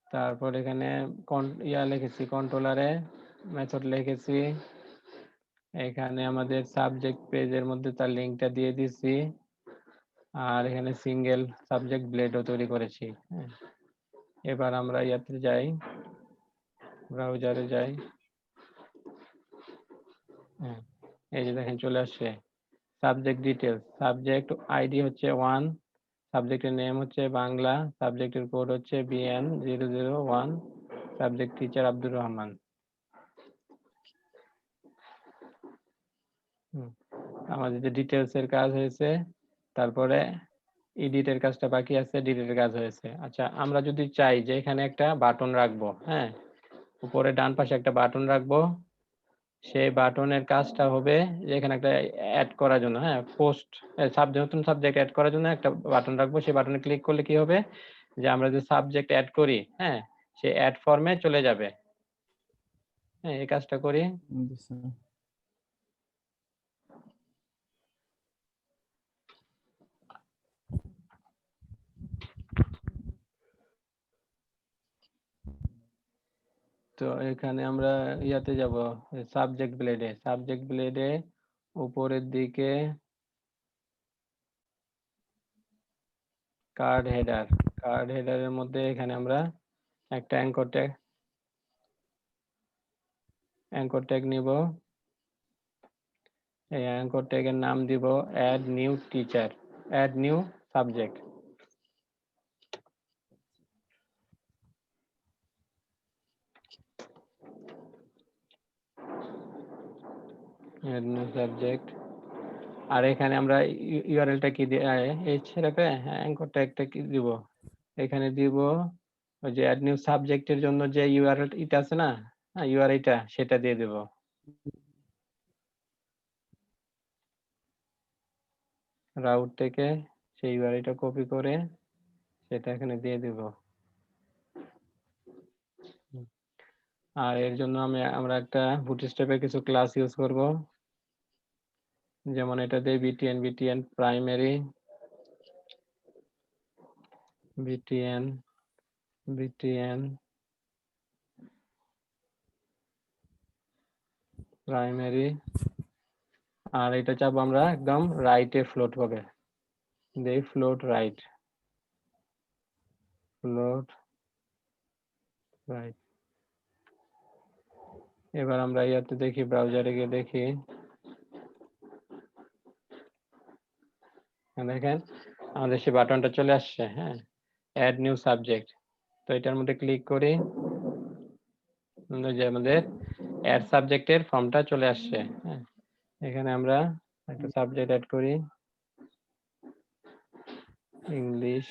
তারপর এখানে ইয়া লিখেছি, কন্ট্রোলারে মেথড লিখেছি, এখানে আমাদের সাবজেক্ট পেজের মধ্যে তার লিঙ্কটা দিয়ে দিছি, আর এখানে সিঙ্গেল সাবজেক্ট ব্লেডও তৈরি করেছি। হ্যাঁ, এবার আমরা ইয়াতে যাই, ব্রাউজারে যাই। হ্যাঁ, এই যে দেখেন চলে আসছে সাবজেক্ট ডিটেলস, সাবজেক্ট আইডি হচ্ছে 1, সাবজেক্টের নেম হচ্ছে বাংলা, সাবজেক্টের কোড হচ্ছে BN001, subject teacher Abdur Rahman. আমাদের যে ডিটেলস এর কাজ হয়েছে, তারপরে এডিটের কাজটা বাকি আছে, ডিলিটের কাজ হয়েছে। আচ্ছা, আমরা যদি চাই যে এখানে একটা বাটন রাখবো, হ্যাঁ উপরে ডান পাশে একটা বাটন রাখবো, সেই বাটনের কাজটা হবে যে এখানে একটা অ্যাড করার জন্য, হ্যাঁ পোস্ট সাবজেক্ট, নতুন সাবজেক্ট অ্যাড করার জন্য একটা বাটন রাখবো। সেই বাটনে ক্লিক করলে কি হবে, যে আমরা যে সাবজেক্ট অ্যাড করি, হ্যাঁ সে অ্যাড ফর্মে চলে যাবে। হ্যাঁ, এই কাজটা করি। তো এখানে আমরা ইয়াতে যাব, সাবজেক্ট ব্লেডে, সাবজেক্ট ব্লেডে উপরের দিকে কার্ড হেডার, কার্ড হেডারের মধ্যে এখানে আমরা একটা অ্যাঙ্কর ট্যাগ নিব। এই অ্যাঙ্কর ট্যাগের নাম দিব add new teacher, add new subject. Add new subject. আর এখানে আমরা ইউআরএলটা কি দিয়ে এই ছেড়ে অ্যাঙ্কর ট্যাগটা কি দিব, এখানে দিব ওই যে অ্যাড নিউ সাবজেক্টের জন্য যে ইউআরএল এটা আছে না, ইউআরএলটা সেটা দিয়ে দেব। রাউট থেকে সেই ইউআরএলটা কপি করে সেটা এখানে দিয়ে দেব। আর এর জন্য আমরা একটা বুটস্ট্র্যাপের কিছু ক্লাস ইউজ করব, যেমন এটা দিয়ে বিটিএন প্রাইমারি, বিটিএন প্রাইমারি। আর এটা চাপ আমরা একদম রাইটে ফ্লোট হবে, দেই ফ্লোট রাইট, ফ্লোট রাইট। এবার আমরা ইয়াতে দেখি, ব্রাউজারে গিয়ে দেখি, দেখেন আমাদের সেই বাটনটা চলে আসছে। হ্যাঁ, অ্যাড নিউ সাবজেক্ট। তো এটার মধ্যে ক্লিক করি, যে আমাদের অ্যাড সাবজেক্টের ফর্মটা চলে আসছে। হ্যাঁ, এখানে আমরা একটা সাবজেক্ট অ্যাড করি, English.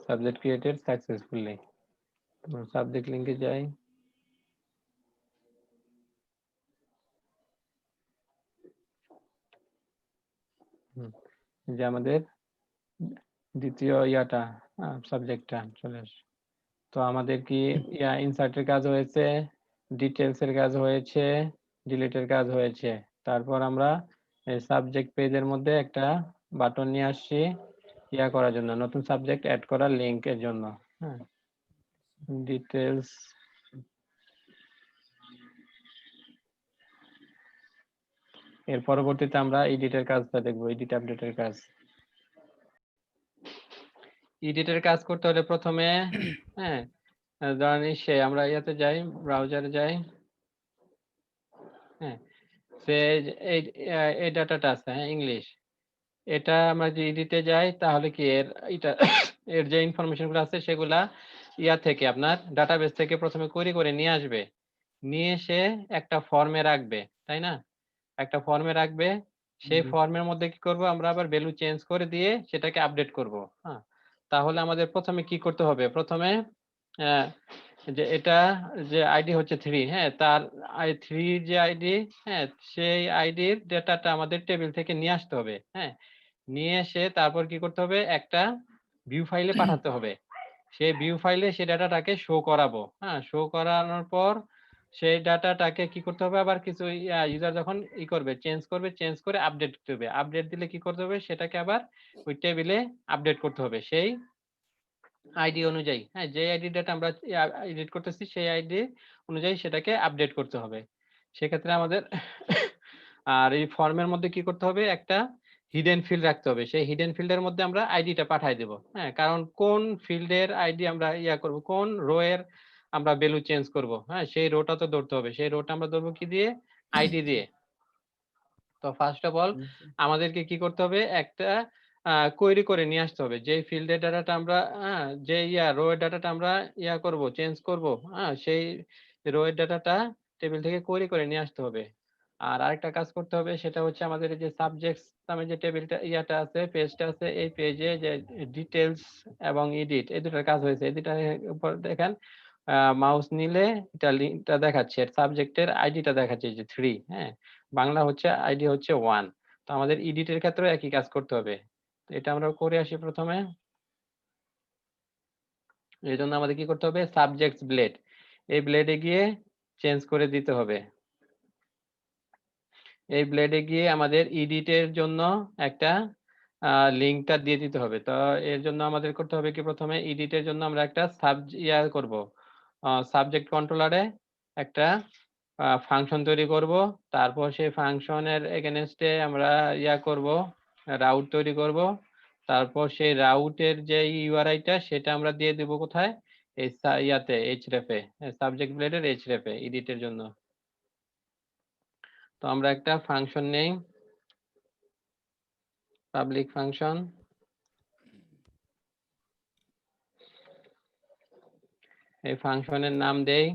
Subject created successfully. Subject লিঙ্কে যাই, যে আমাদের দ্বিতীয় ইয়াটা সাবজেক্টটা চলে আসে। তো আমাদের কি ইনসার্টের কাজ হয়েছে, ডিটেলস এর কাজ হয়েছে, ডিলিটের কাজ হয়েছে। তারপর আমরা সাবজেক্ট পেজের মধ্যে একটা বাটন নিয়ে আসছি, ইয়া করার জন্য, নতুন সাবজেক্ট অ্যাড করার লিংকের জন্য। হ্যাঁ, ডিটেলস এর পরবর্তীতে আমরা এডিটের কাজটা দেখবো, এডিট আপডেটের কাজ। এডিটের কাজ করতে হলে প্রথমে হ্যাঁ ধরেন আমরা ইয়াতে যাই, ব্রাউজারে যাই। হ্যাঁ, সে এই ডাটাটা আছে, হ্যাঁ ইংলিশ, এটা আমরা যদি এডিটে যাই তাহলে কি এটা এর যে ইনফরমেশন গুলো আছে সেগুলা ইয়া থেকে আপনার ডাটাবেস থেকে প্রথমে কোয়েরি করে নিয়ে আসবে, নিয়ে এসে একটা ফর্মে রাখবে, তাই না? একটা ফর্মে রাখবে, সেই ফর্মের মধ্যে কি করব আমরা আবার ভ্যালু চেঞ্জ করে দিয়ে সেটাকে আপডেট করব। হ্যাঁ, তাহলে আমাদের প্রথমে কি করতে হবে, প্রথমে যে এটা যে আইডি হচ্ছে 3, হ্যাঁ তার 3 যে আইডি, হ্যাঁ সেই আইডির ডেটাটা আমাদের টেবিল থেকে নিয়ে আসতে হবে। হ্যাঁ, নিয়ে এসে তারপর কি করতে হবে, একটা ভিউ ফাইলে পাঠাতে হবে। সেই ভিউ ফাইলে সেই ডাটাটাকে শো করাবো। হ্যাঁ, শো করানোর পর সেই ডাটাটাকে কি করতে হবে, আবার কিছু ইউজার যখন করবে, চেঞ্জ করে আপডেট দিতে হবে। আপডেট দিলে কি করতে হবে, সেটাকে আবার ওই টেবিলে আপডেট করতে হবে সেই আইডি অনুযায়ী। হ্যাঁ, যে আইডি ডাটা আমরা এডিট করতেছি সেই আইডি অনুযায়ী সেটাকে আপডেট করতে হবে। সেক্ষেত্রে আমাদের আর এই ফর্মের মধ্যে কি করতে হবে, একটা হিডেন ফিল্ড রাখতে হবে। সেই হিডেন ফিল্ডের মধ্যে আমরা আইডিটা পাঠিয়ে দেব। হ্যাঁ, কারণ কোন ফিল্ডের আইডি আমরা করব, কোন রো এর আমরা ভ্যালু চেঞ্জ করব, হ্যাঁ সেই রোটা তো ধরতে হবে। সেই রোটা আমরা ধরবো কি দিয়ে, আইডি দিয়ে। তো ফার্স্ট অফ অল আমাদেরকে কি করতে হবে, একটা কোয়েরি করে নিয়ে আসতে হবে। যে ফিল্ডের ডাটাটা আমরা যে রো এর ডাটাটা আমরা করব, চেঞ্জ করব, সেই রো এর ডাটাটা টেবিল থেকে কোয়েরি করে নিয়ে আসতে হবে। আর আরেকটা কাজ করতে হবে, সেটা হচ্ছে আমাদের যে সাবজেক্টস নামে যে টেবিলটা আছে, পেজটা আছে, এই পেজে যে ডিটেলস এবং এডিট এই দুটার কাজ হয়েছে। এই দুটার উপর দেখেন মাউস নিলে এটা লিংকটা দেখাচ্ছে, সাবজেক্টের আইডিটা দেখাচ্ছে যে 3, হ্যাঁ বাংলা হচ্ছে আইডি হচ্ছে 1। তো আমাদের এডিটের ক্ষেত্রে একই কাজ করতে হবে। তো এটা আমরা করে আসি প্রথমে। এই জন্য আমাদের কি করতে হবে, সাবজেক্টস ব্লেড, এই ব্লেডে গিয়ে চেঞ্জ করে দিতে হবে। এই ব্লেডে গিয়ে আমাদের এডিটের জন্য একটা লিংকটা দিয়ে দিতে হবে। তো এর জন্য আমাদের করতে হবে কি, প্রথমে এডিটের জন্য আমরা একটা করব, সাবজেক্ট কন্ট্রোলারে একটা ফাংশন তৈরি করব। তারপর সেই ফাংশনের এগেনস্টে আমরা করব, রাউট তৈরি করব। তারপর সেই রাউটের যে ইউআরআইটা সেটা আমরা দিয়ে দেব কোথায়, এই এইচরেফে, সাবজেক্ট ব্লেডের এইচরেফে এডিটের জন্য। তো আমরা একটা ফাংশন নেই, পাবলিক ফাংশন। এই ফাংশনের নাম দেই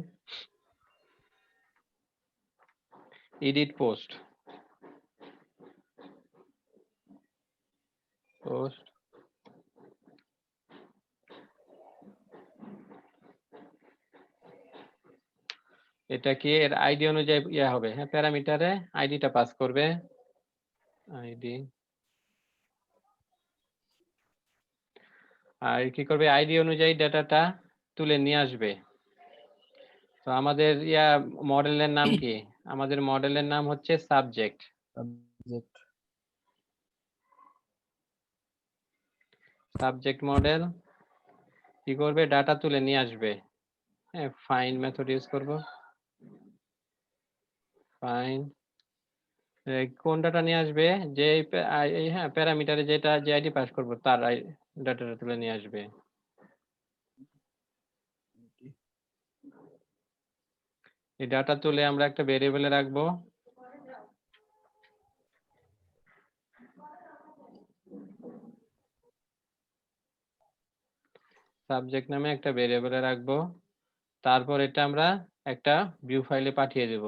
এডিট পোস্ট। এটা কি এর আইডি অনুযায়ী হবে, হ্যাঁ প্যারামিটারে আইডিটা পাস করবে, আইডি। আর কি করবে, আইডি অনুযায়ী ডাটাটা তুলে নিয়ে আসবে। তো আমাদের মডেলের নাম কি, আমাদের মডেলের নাম হচ্ছে সাবজেক্ট। সাবজেক্ট মডেল কি করবে, ডাটা তুলে নিয়ে আসবে। হ্যাঁ, ফাইন্ড মেথড ইউজ করব। ফাইন্ড কোন ডাটা নিয়ে আসবে, যে হ্যাঁ প্যারামিটারে যেটা যে আইডি পাস করব তার ডাটাটা তুলে নিয়ে আসবে। এই ডাটা তুলে আমরা একটা ভেরিয়েবলে রাখবো। সাবজেক্ট নামে একটা ভেরিয়েবলে রাখবো। তারপর এটা আমরা একটা ভিউ ফাইলে পাঠিয়ে দেব,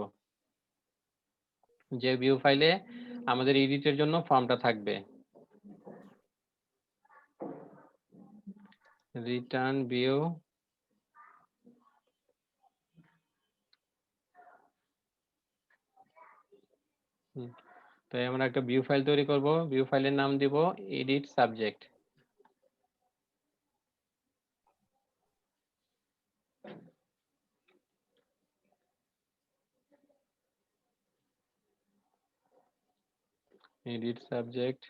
যে ভিউ ফাইলে আমাদের এডিটের জন্য ফর্মটা থাকবে। রিটার্ন ভিউ, তাই আমরা একটা ভিউ ফাইল তৈরি করব। ভিউ ফাইলের নাম দিব এডিট সাবজেক্ট। Edit subject.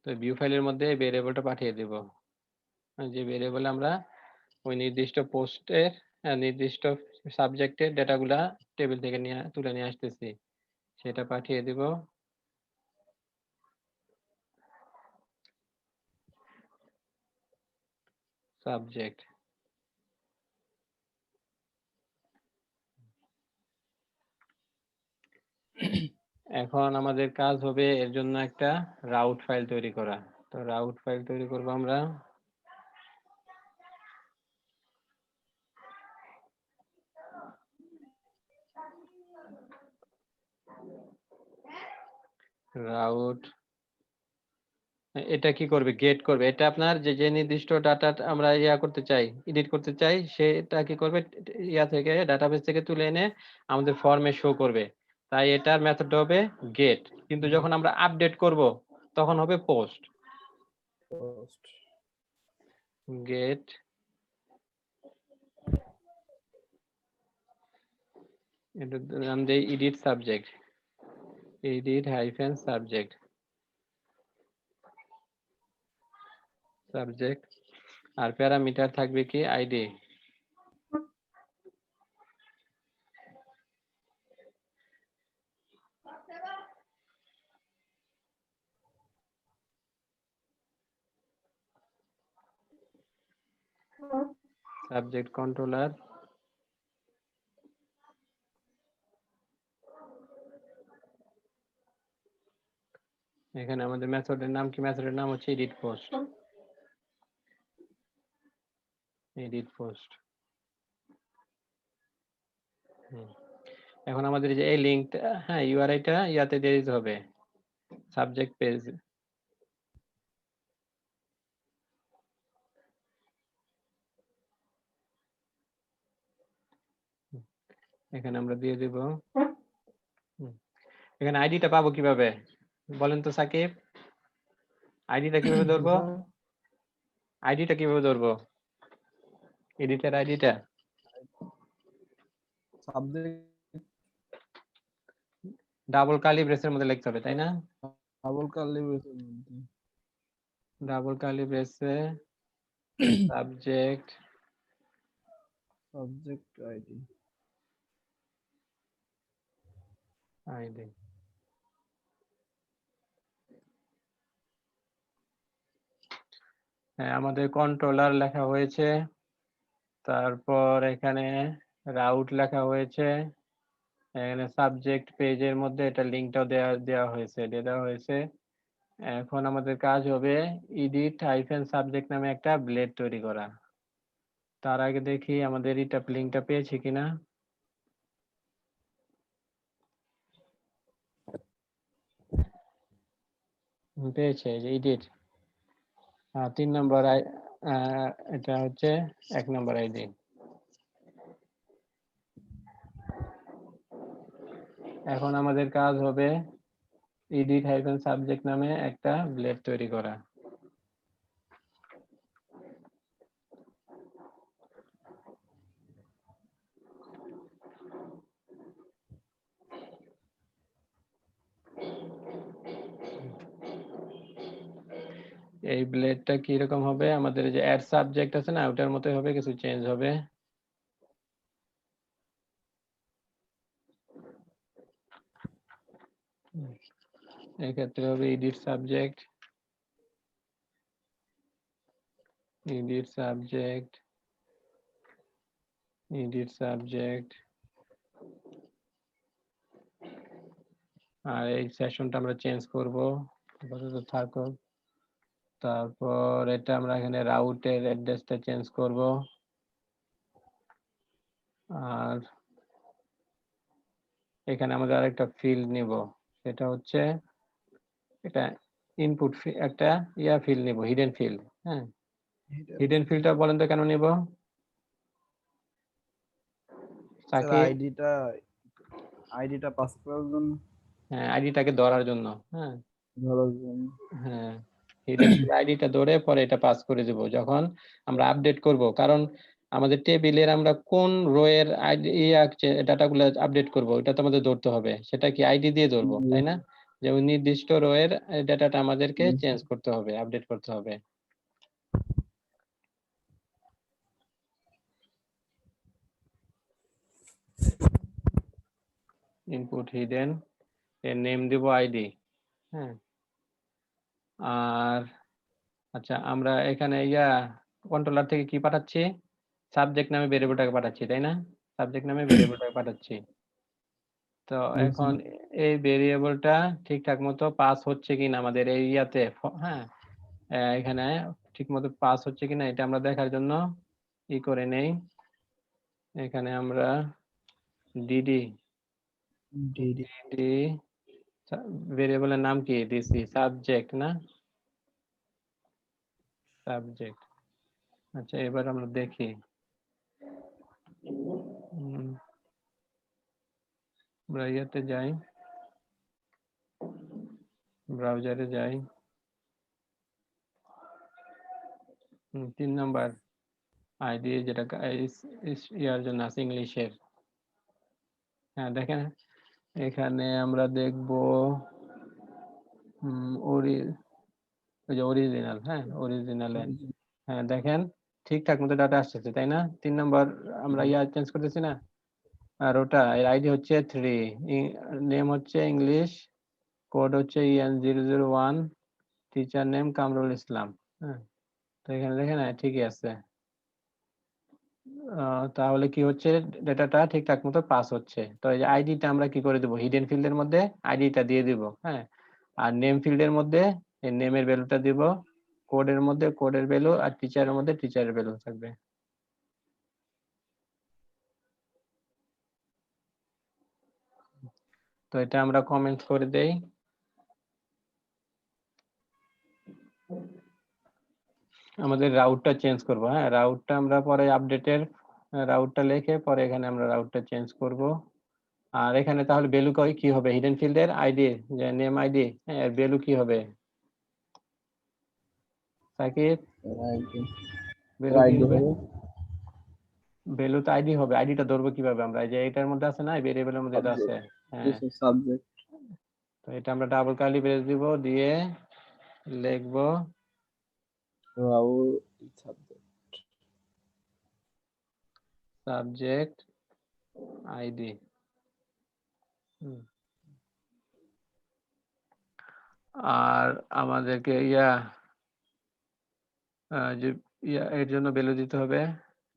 তো ভিউ ফাইলের মধ্যে ভেরিয়েবলটা পাঠিয়ে দেব, যে ভেরিয়েবল আমরা ওই নির্দিষ্ট পোস্টের নির্দিষ্ট সাবজেক্টের ডেটাগুলা টেবিল থেকে তুলে নিয়ে আসতেছি, সেটা পাঠিয়ে দিব। সাবজেক্ট এখন আমাদের কাজ হবে এর জন্য একটা রাউট ফাইল তৈরি করা। তো রাউট ফাইল তৈরি করব আমরা। রাউট এটা কি করবে, গেট করবে। এটা আপনার যে যে নির্দিষ্ট ডাটা আমরা করতে চাই, এডিট করতে চাই, সেটা কি করবে, থেকে ডাটাবেস থেকে তুলে এনে আমাদের ফর্মে শো করবে। তাই এটার মেথড হবে গেট, কিন্তু যখন আমরা আপডেট করব তখন হবে পোস্ট। গেট এটা নাম দেই edit subject, edit hyphen subject, subject. আর প্যারামিটার থাকবে কি আইডি। সাবজেক্ট কন্ট্রোলার, এখানে আমাদের মেথডের নাম কি, মেথডের নাম হচ্ছে এডিট পোস্ট, এডিট পোস্ট। এখন আমাদের যে এই লিংকটা, হ্যাঁ ইউআরআইটা ইয়াতে দিয়ে দিতে হবে, সাবজেক্ট পেজ। এখানে আমরা দিয়ে দেব। এখানে আইডিটা পাবো কিভাবে বলেন তো সাকিব, আইডিটা কিভাবে ধরবো, আইডিটা কিভাবে ধরবো, এডিটর আইডিটা সাবজেক্ট ডাবল কার্লি ব্রেসের মধ্যে লিখতে হবে, তাই না? ডাবল কার্লি ব্রেসের মধ্যে, ডাবল কার্লি ব্রেসে সাবজেক্ট সাবজেক্ট আইডি, আইডি। হ্যাঁ আমাদের কন্ট্রোলার লেখা হয়েছে, তারপর এখানে রাউট লেখা হয়েছে, এখানে সাবজেক্ট পেজের মধ্যে এটা লিংকটাও দেওয়া হয়েছে। এখন আমাদের কাজ হবে এডিট হাইফেন সাবজেক্ট নামে একটা ব্লেড তৈরি করা। তার আগে দেখি আমাদের এটা লিংকটা পেয়েছি কিনা। পেয়েছে, যে এডিট 3 নম্বর এটা হচ্ছে 1 নম্বর আইডি। এখন আমাদের কাজ হবে এডিট হাইফেন সাবজেক্ট নামে একটা ব্লেড তৈরি করা। এই ব্লেডটা কি রকম হবে, আমাদের যে অ্যাড সাবজেক্ট আছে না, ওটার মতোই হবে, কিছু চেঞ্জ হবে। এই ক্ষেত্রে হবে edit subject, edit subject, edit subject. আর এই সেশনটা আমরা চেঞ্জ করব, আপাতত থাকুক। তারপর এটা আমরা এখানে রাউটের অ্যাড্রেসটা চেঞ্জ করব। আর এখানে আমাদের আরেকটা ফিল্ড নিব, সেটা হচ্ছে এটা ইনপুট একটা ফিল্ড নিব, হিডেন ফিল্ড। হ্যাঁ হিডেন ফিল্ডটা বলেন তো কেন নিব? স্যার আইডিটা পাস করার জন্য, হ্যাঁ আইডিটাকে ধরার জন্য। হ্যাঁ ধরার জন্য। হ্যাঁ হিডেন আইডিটা ধরে পরে এটা পাস করে দেব যখন আমরা আপডেট করব, কারণ আমাদের টেবিলের আমরা কোন রো এর আইডি ডাটাগুলো আপডেট করব, এটা তো আমাদের ধরতে হবে। সেটা কি আইডি দিয়ে ধরবো, তাই না? যে ওই নির্দিষ্ট রো এর ডাটাটা আমাদেরকে চেঞ্জ করতে হবে, আপডেট করতে হবে। ইনপুট হিডেন, এর নেম দিব আইডি। হ্যাঁ, আর আচ্ছা আমরা এখানে কন্ট্রোলার থেকে কি পাঠাচ্ছি, সাবজেক্ট নামে ভেরিয়েবলটাকে পাঠাচ্ছি, তাই না? সাবজেক্ট নামে ভেরিয়েবলটাকে পাঠাচ্ছি। তো এখন এই ভেরিয়েবলটা ঠিকঠাক মতো পাস হচ্ছে কিনা আমাদের এই হ্যাঁ, এখানে ঠিক মতো পাস হচ্ছে কিনা এটা আমরা দেখার জন্য ই করে নেই। এখানে আমরা ডিডি ভেরিয়েবলের নাম কি দিছি, সাবজেক্ট না, সাবজেক্ট। আচ্ছা এবার আমরা দেখি, আমরা ইয়াতে যাই, ব্রাউজারে যাই, 3 নাম্বার আইডি যেটা ইয়ার জন্য আছে ইংলিশের। হ্যাঁ দেখেন এখানে আমরা দেখবো অরিজিনাল, হ্যাঁ অরিজিনালে, হ্যাঁ দেখেন ঠিকঠাক মতো ডাটা আসছে, তাই না? 3 নাম্বার আমরা চেঞ্জ করতেছি না, আর ওটা এর আইডি হচ্ছে 3, নেম হচ্ছে ইংলিশ, কোড হচ্ছে EN001, teacher name Kamrul Islam. হ্যাঁ, তো এখানে দেখেন ঠিকই আছে। তাহলে কি হচ্ছে, ডেটাটা ঠিকঠাক মতো পাস হচ্ছে। তো এই যে আইডিটা আমরা কি করে দেবো, হিডেন ফিল্ডের মধ্যে আইডিটা দিয়ে দিব। হ্যাঁ, আর নেম ফিল্ডের মধ্যে এই নেমের ভ্যালুটা দিব, কোডের মধ্যে কোডের ভ্যালু, আর টিচারের মধ্যে টিচারের ভ্যালু থাকবে। তো এটা আমরা কমেন্ট করে দেই। আমাদের রাউটটা চেঞ্জ করব। হ্যাঁ, রাউটটা আমরা পরে আপডেটের রাউটটা লিখে পরে এখানে আমরা রাউটটা চেঞ্জ করব। আর এখানে তাহলে ভ্যালু কি হবে, হিডেন ফিল্ডের আইডি যে নেম আইডি, হ্যাঁ এর ভ্যালু কি হবে সাকিব, ভ্যালু কি হবে? ভ্যালু তো আইডি হবে, আইডিটা ধরবো কিভাবে আমরা, এই যে এটার মধ্যে আছে না, ভেরিয়েবলের মধ্যে এটা আছে। হ্যাঁ, সাবজেক্ট। তো এটা আমরা ডাবল কার্লি ব্রেস দিব, দিয়ে লিখবো সাবজেক্ট আইডি। আর আমাদেরকে যে এর জন্য ভ্যালু দিতে হবে,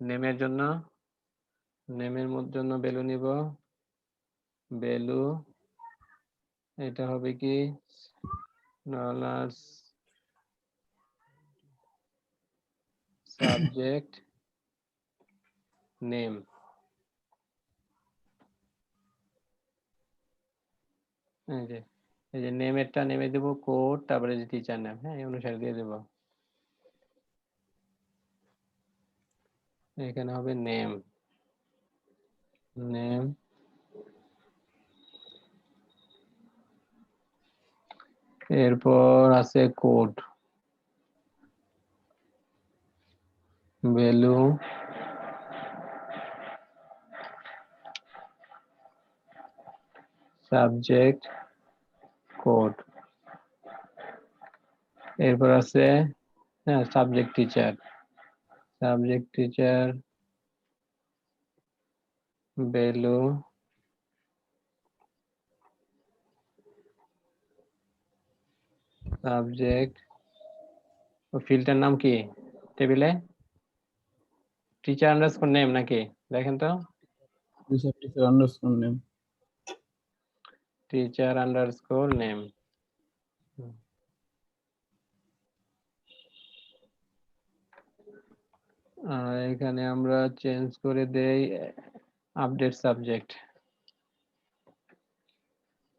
নেমের জন্য, নেমের জন্য ভ্যালু নিব, ভ্যালু এটা হবে কি সাবজেক্ট নেম। এই যে নেমেরটা নেমে দেবো কোড, তারপরে যে টিচার নেম, হ্যাঁ এই অনুসারে দিয়ে দেবো। এখানে হবে নেম, নেম এরপর আছে কোড, ভ্যালু সাবজেক্ট কোড, এরপর আছে হ্যাঁ subject teacher, subject teacher value subject, ফিল্ডটার নাম কি টেবিলে, টিচার আন্ডারস্কোর নেম নাকি, দেখেন তো, teacher underscore name, teacher underscore name. এখানে আমরা চেঞ্জ করে দেই update subject,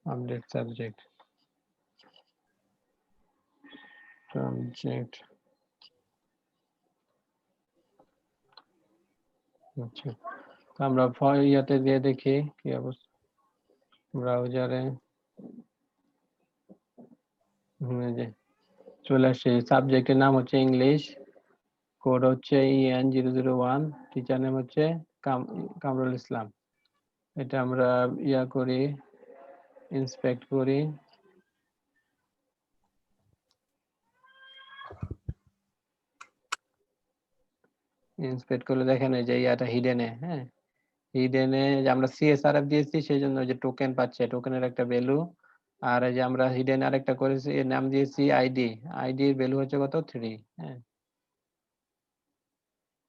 update subject, subject. আচ্ছা, আমরা ইয়াতে দিয়ে দেখি কি অবস্থা, ব্রাউজারে যে চলে আসছে, সাবজেক্টের নাম হচ্ছে ইংলিশ, কোড হচ্ছে EN001, টিচার নেম হচ্ছে কামরুল ইসলাম। এটা আমরা করি, ইন্সপেক্ট করি, ইন্সপেক্ট করলে দেখেন এই যে ইয়াটা হিডেনে, হ্যাঁ, হিডেনে যে আমরা CSRF দিয়েছি সেই জন্য যে টোকেন পাচ্ছে, টোকেনের একটা ভ্যালু। আর এই যে আমরা হিডেন আরেকটা করেছি, এর নাম দিয়েছি আইডি, আইডির ভ্যালু হচ্ছে কত 3। হ্যাঁ,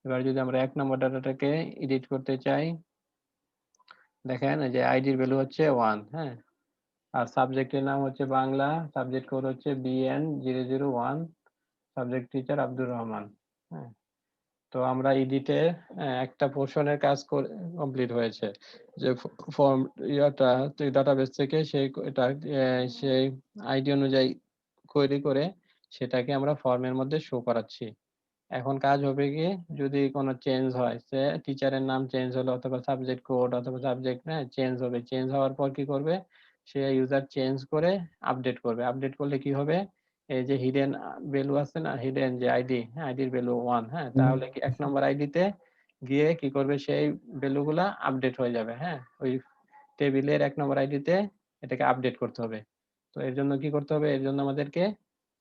এবার যদি আমরা 1 নম্বর ডাটাটাকে এডিট করতে চাই, দেখেন এই যে আইডির ভ্যালু হচ্ছে 1। হ্যাঁ, আর সাবজেক্টের নাম হচ্ছে বাংলা, সাবজেক্ট কোড হচ্ছে BN001, subject teacher Abdur Rahman. হ্যাঁ, তো আমরা এডিটে একটা পোর্শনের কাজ কমপ্লিট হয়েছে, যে ফর্ম ইয়াটা ডাটাবেস থেকে সেই এটা সেই আইডি অনুযায়ী কোয়েরি করে সেটাকে আমরা ফর্মের মধ্যে শো করাচ্ছি। এখন কাজ হবে কি, যদি কোনো চেঞ্জ হয়, সে টিচারের নাম চেঞ্জ হলো অথবা সাবজেক্ট কোড অথবা সাবজেক্ট চেঞ্জ হবে, চেঞ্জ হওয়ার পর কি করবে, সে ইউজার চেঞ্জ করে আপডেট করবে। আপডেট করলে কি হবে, এই যে হিডেন ভ্যালু আছে না, হিডেন যে আইডি, হ্যাঁ, আইডির ভ্যালু 1, হ্যাঁ, তাহলে কি 1 নম্বর আইডিতে গিয়ে কি করবে, সেই ভ্যালুগুলা আপডেট হয়ে যাবে। হ্যাঁ, ওই টেবিলের 1 নম্বর আইডিতে এটাকে আপডেট করতে হবে। তো এর জন্য কি করতে হবে, এর জন্য আমাদেরকে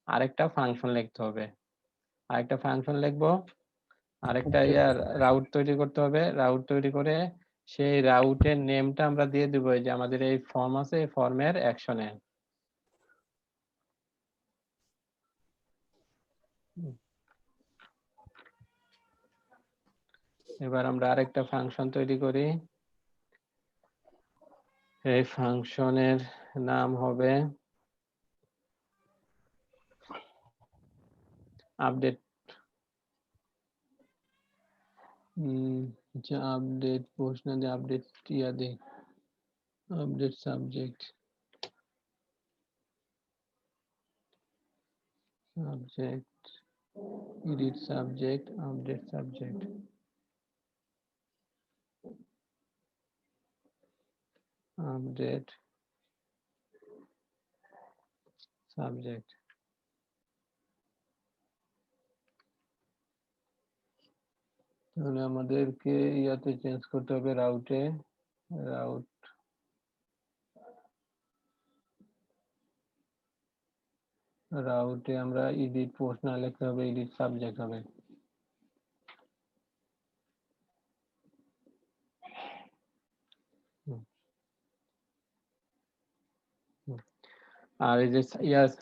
আরেকটা ফাংশন লিখতে হবে, আরেকটা ফাংশন লিখবো, আরেকটা আচ্ছা ইয়ার রাউট তৈরি করতে হবে। রাউট তৈরি করে সেই রাউটের নেমটা আমরা দিয়ে দিব যে আমাদের এই ফর্ম আছে, এই ফর্মের অ্যাকশনে। এবার আমরা আরেকটা ফাংশন তৈরি করি, এই ফাংশনের নাম হবে আপডেট, যে আপডেট পোস্ট না দিয়ে আপডেট ইয়া দে, update subject, subject edit subject, update subject, update subject. তাহলে আমাদেরকে ইয়াতে চেঞ্জ করতে হবে, রাউটে, রাউট রাউটে আমরা এডিট পোস্ট না লিখতে হবে, এডিট সাবজেক্ট হবে। আর এই যে ইয়াস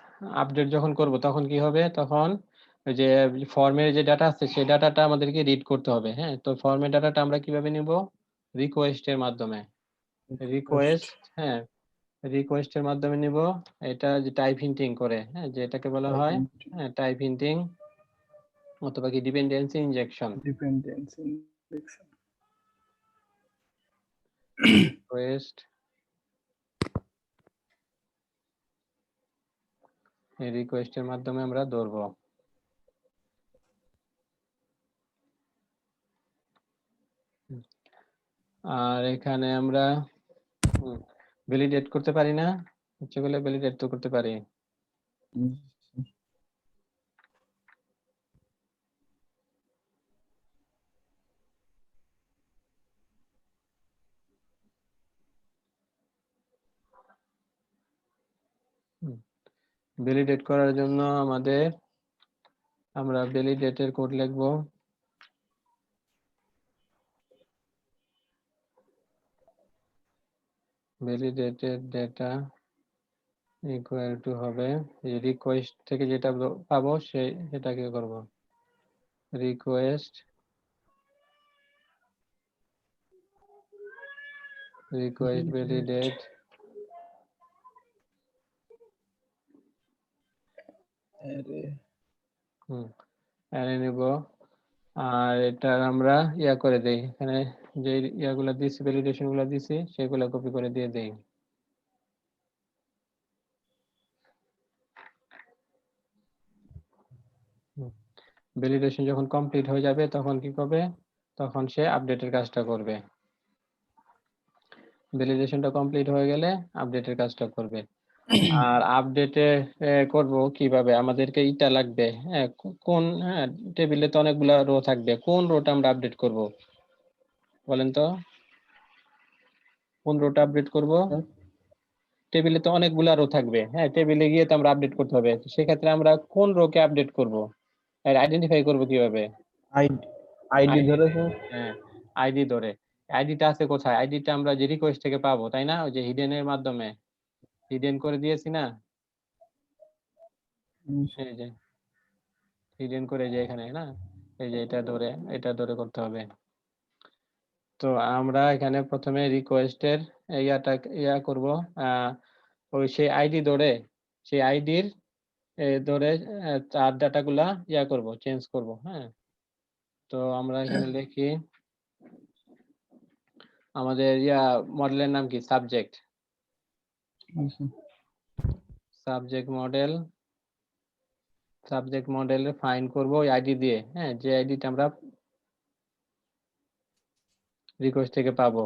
আপডেট যখন করব তখন কি হবে, তখন ওই যে ফর্মের যে ডাটা আছে সেই ডাটাটা আমাদেরকে রিড করতে হবে। হ্যাঁ, তো ফর্মের ডাটাটা আমরা কিভাবে নিব, রিকোয়েস্টের মাধ্যমে। রিকোয়েস্ট, হ্যাঁ, রিকোয়েস্টের মাধ্যমে নিব। এটা যে টাইপ হিন্টিং করে, হ্যাঁ, যে এটাকে বলা হয়, হ্যাঁ, টাইপ হিন্টিং অথবা কি dependency injection. Dependency injection. Request, এই রিকোয়েস্টের মাধ্যমে আমরা ধরবো। আর এখানে আমরা ভ্যালিডেট করতে পারি না, ইচ্ছে করলে ভ্যালিডেট তো করতে পারি। ভ্যালিডেট করার জন্য আমাদের আমরা ভ্যালিডেটের কোড লিখবো, ভ্যালিডেটেড ডেটা ইকুয়াল টু হবে এই রিকোয়েস্ট থেকে যেটা পাবো সেটাকে করব, রিকোয়েস্ট ভ্যালিডেট অ্যারে নিব। আর এটা আমরা ইয়া করে দেই, এখানে যে ইয়াগুলা দিছি, ভ্যালিডেশন গুলা দিছি সেগুলা কপি করে দিয়ে দেই। ভ্যালিডেশন যখন কমপ্লিট হয়ে যাবে তখন কি করবে, তখন সে আপডেটের কাজটা করবে। ভ্যালিডেশনটা কমপ্লিট হয়ে গেলে আপডেটের কাজটা করবে। আর আপডেটে করব কিভাবে, আমাদেরকে ইটা লাগবে, হ্যাঁ, কোন, হ্যাঁ, টেবিলে তো অনেকগুলা রো থাকবে, কোন রোটা আমরা আপডেট করব বলেন তো, কোন রোটা আপডেট করব? টেবিলে তো অনেকগুলা রো থাকবে, হ্যাঁ, টেবিলে গিয়ে তো আমরা আপডেট করতে হবে, সেক্ষেত্রে আমরা কোন রোকে আপডেট করব, আর আইডেন্টিফাই করব কিভাবে? আইডি ধরে স্যার? হ্যাঁ, আইডি ধরে। আইডিটা আছে কোথায়? আইডিটা আমরা যে রিকোয়েস্ট থেকে পাবো, তাই না? ওই যে হিডেনের মাধ্যমে হিডেন করে দিয়েছি না? এই যে হিডেন করে যে এখানে না, এই যে এটা ধরে করতে হবে। তো আমরা এখানে প্রথমে রিকোয়েস্টের ইয়া করব, ওই সেই আইডি ধরে, সেই আইডির ধরে তার ডাটাগুলা ইয়া করব, চেঞ্জ করব। হ্যাঁ, তো আমরা এখানে লিখি আমাদের মডেলের নাম কি? সাবজেক্ট। সাবজেক্ট মডেল ফাইন্ড করব ওই আইডি দিয়ে। হ্যাঁ, যে আইডিটা আমরা রিকোয়েস্ট থেকে পাবো।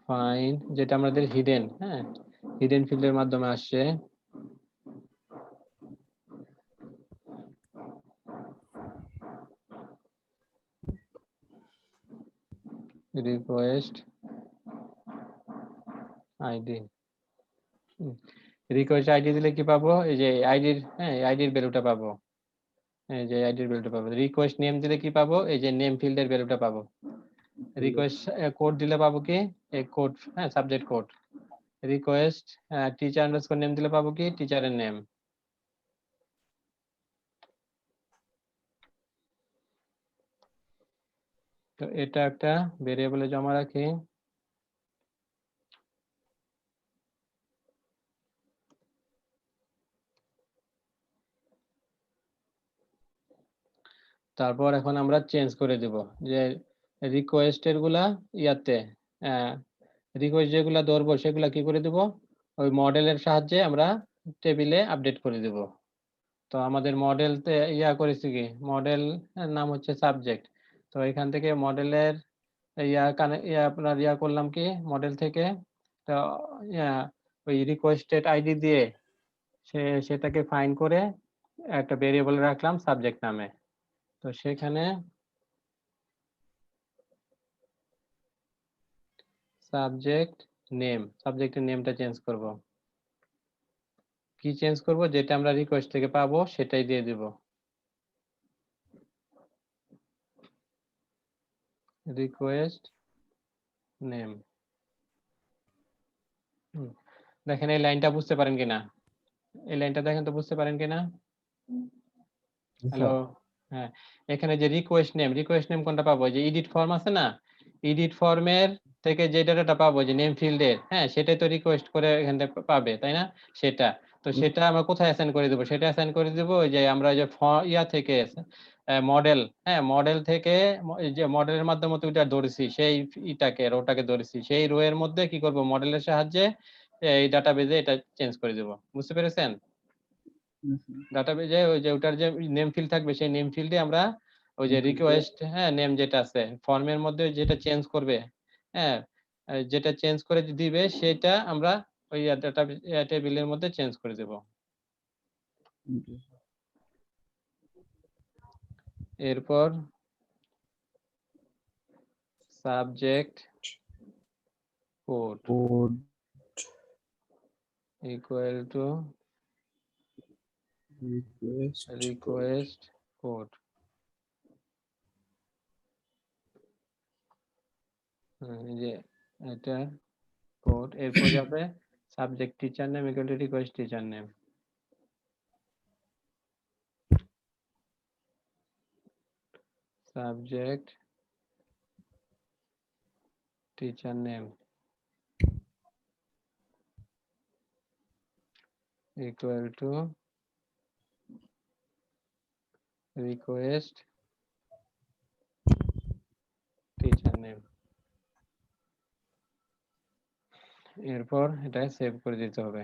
ফাইন্ড, যেটা আমাদের হিডেন, হ্যাঁ, হিডেন ফিল্ডের মাধ্যমে আসছে। রিকোয়েস্ট আইডি, রিকোয়েস্ট আইডি দিলে কি পাবো? এই যে আইডির, হ্যাঁ, আইডির ভ্যালুটা পাবো। এই যে আইডির ভ্যালুটা পাবো। রিকোয়েস্ট নেম দিলে কি পাবো? এই যে নেম ফিল্ডের ভ্যালুটা পাবো। রিকোয়েস্ট কোড দিলে পাবো কি? এই কোড, হ্যাঁ, subject code. Request teacher underscore name দিলে পাবো কি? টিচারের নেম। তো এটা একটা ভেরিয়েবলে জমা রাখি। তারপর এখন আমরা চেঞ্জ করে দেব যে রিকোয়েস্টের গুলা ইয়াতে, রিকোয়েস্ট যেগুলা ধরবো সেগুলা কি করে দেব? ওই মডেলের সাহায্যে আমরা টেবিলে আপডেট করে দেব। তো আমাদের মডেলতে করেছি কি, মডেল নাম হচ্ছে সাবজেক্ট। তো এখান থেকে মডেলের আপনার করলাম কি, মডেল থেকে তো ওই রিকোয়েস্টেড আইডি দিয়ে সেটাকে ফাইন্ড করে একটা ভেরিয়েবল রাখলাম সাবজেক্ট নামে। তো সেখানে সাবজেক্ট নেম, সাবজেক্টের নেমটা চেঞ্জ করব। কি চেঞ্জ করব? যেটা আমরা রিকোয়েস্ট থেকে পাবো সেটাই দিয়ে দিব। Request name. দেখেন এই লাইনটা বুঝতে পারেন কিনা? এই লাইনটা দেখেন তো, বুঝতে পারেন কিনা? হ্যালো, হ্যাঁ, এখানে যে রিকোয়েস্ট নেম কোনটা পাবো? যে এডিট ফর্ম আছে না, এডিট ফর্মের থেকে যে ডাটাটা পাবো যে নেম ফিল্ডের, হ্যাঁ, সেটাই তো রিকোয়েস্ট করে এখান থেকে পাবে, তাই না? সেটা তো সেটা আমরা কোথায় অ্যাসাইন করে দেবো? সেটা অ্যাসাইন করে দেবো ওই যে আমরা যে থেকে মডেল, হ্যাঁ, মডেল থেকে এই যে মডেলের মাধ্যমে তো ওইটা ধরেছি, সেই রোটাকে ধরেছি, সেই রো এর মধ্যে কি করব? মডেলের সাহায্যে এই ডাটাবেজে এটা চেঞ্জ করে দেবো। বুঝতে পেরেছেন? ডাটাবেজে ওই যে ওটার যে নেম ফিল্ড থাকবে সেই নেম ফিল্ডে আমরা ওই যে রিকোয়েস্ট, হ্যাঁ, নেম যেটা আছে ফর্মের মধ্যে যেটা চেঞ্জ করবে, হ্যাঁ, যেটা চেঞ্জ করে দিবে সেটা আমরা ওই ডাটা টেবিলের মধ্যে চেঞ্জ করে দেব। এরপর subject code equal to request code. এই যে এটা কোড, এরপর যাবে subject teacher name equal to request teacher name. Subject teacher name equal to request teacher name। এরপর এটা সেভ করে দিতে হবে।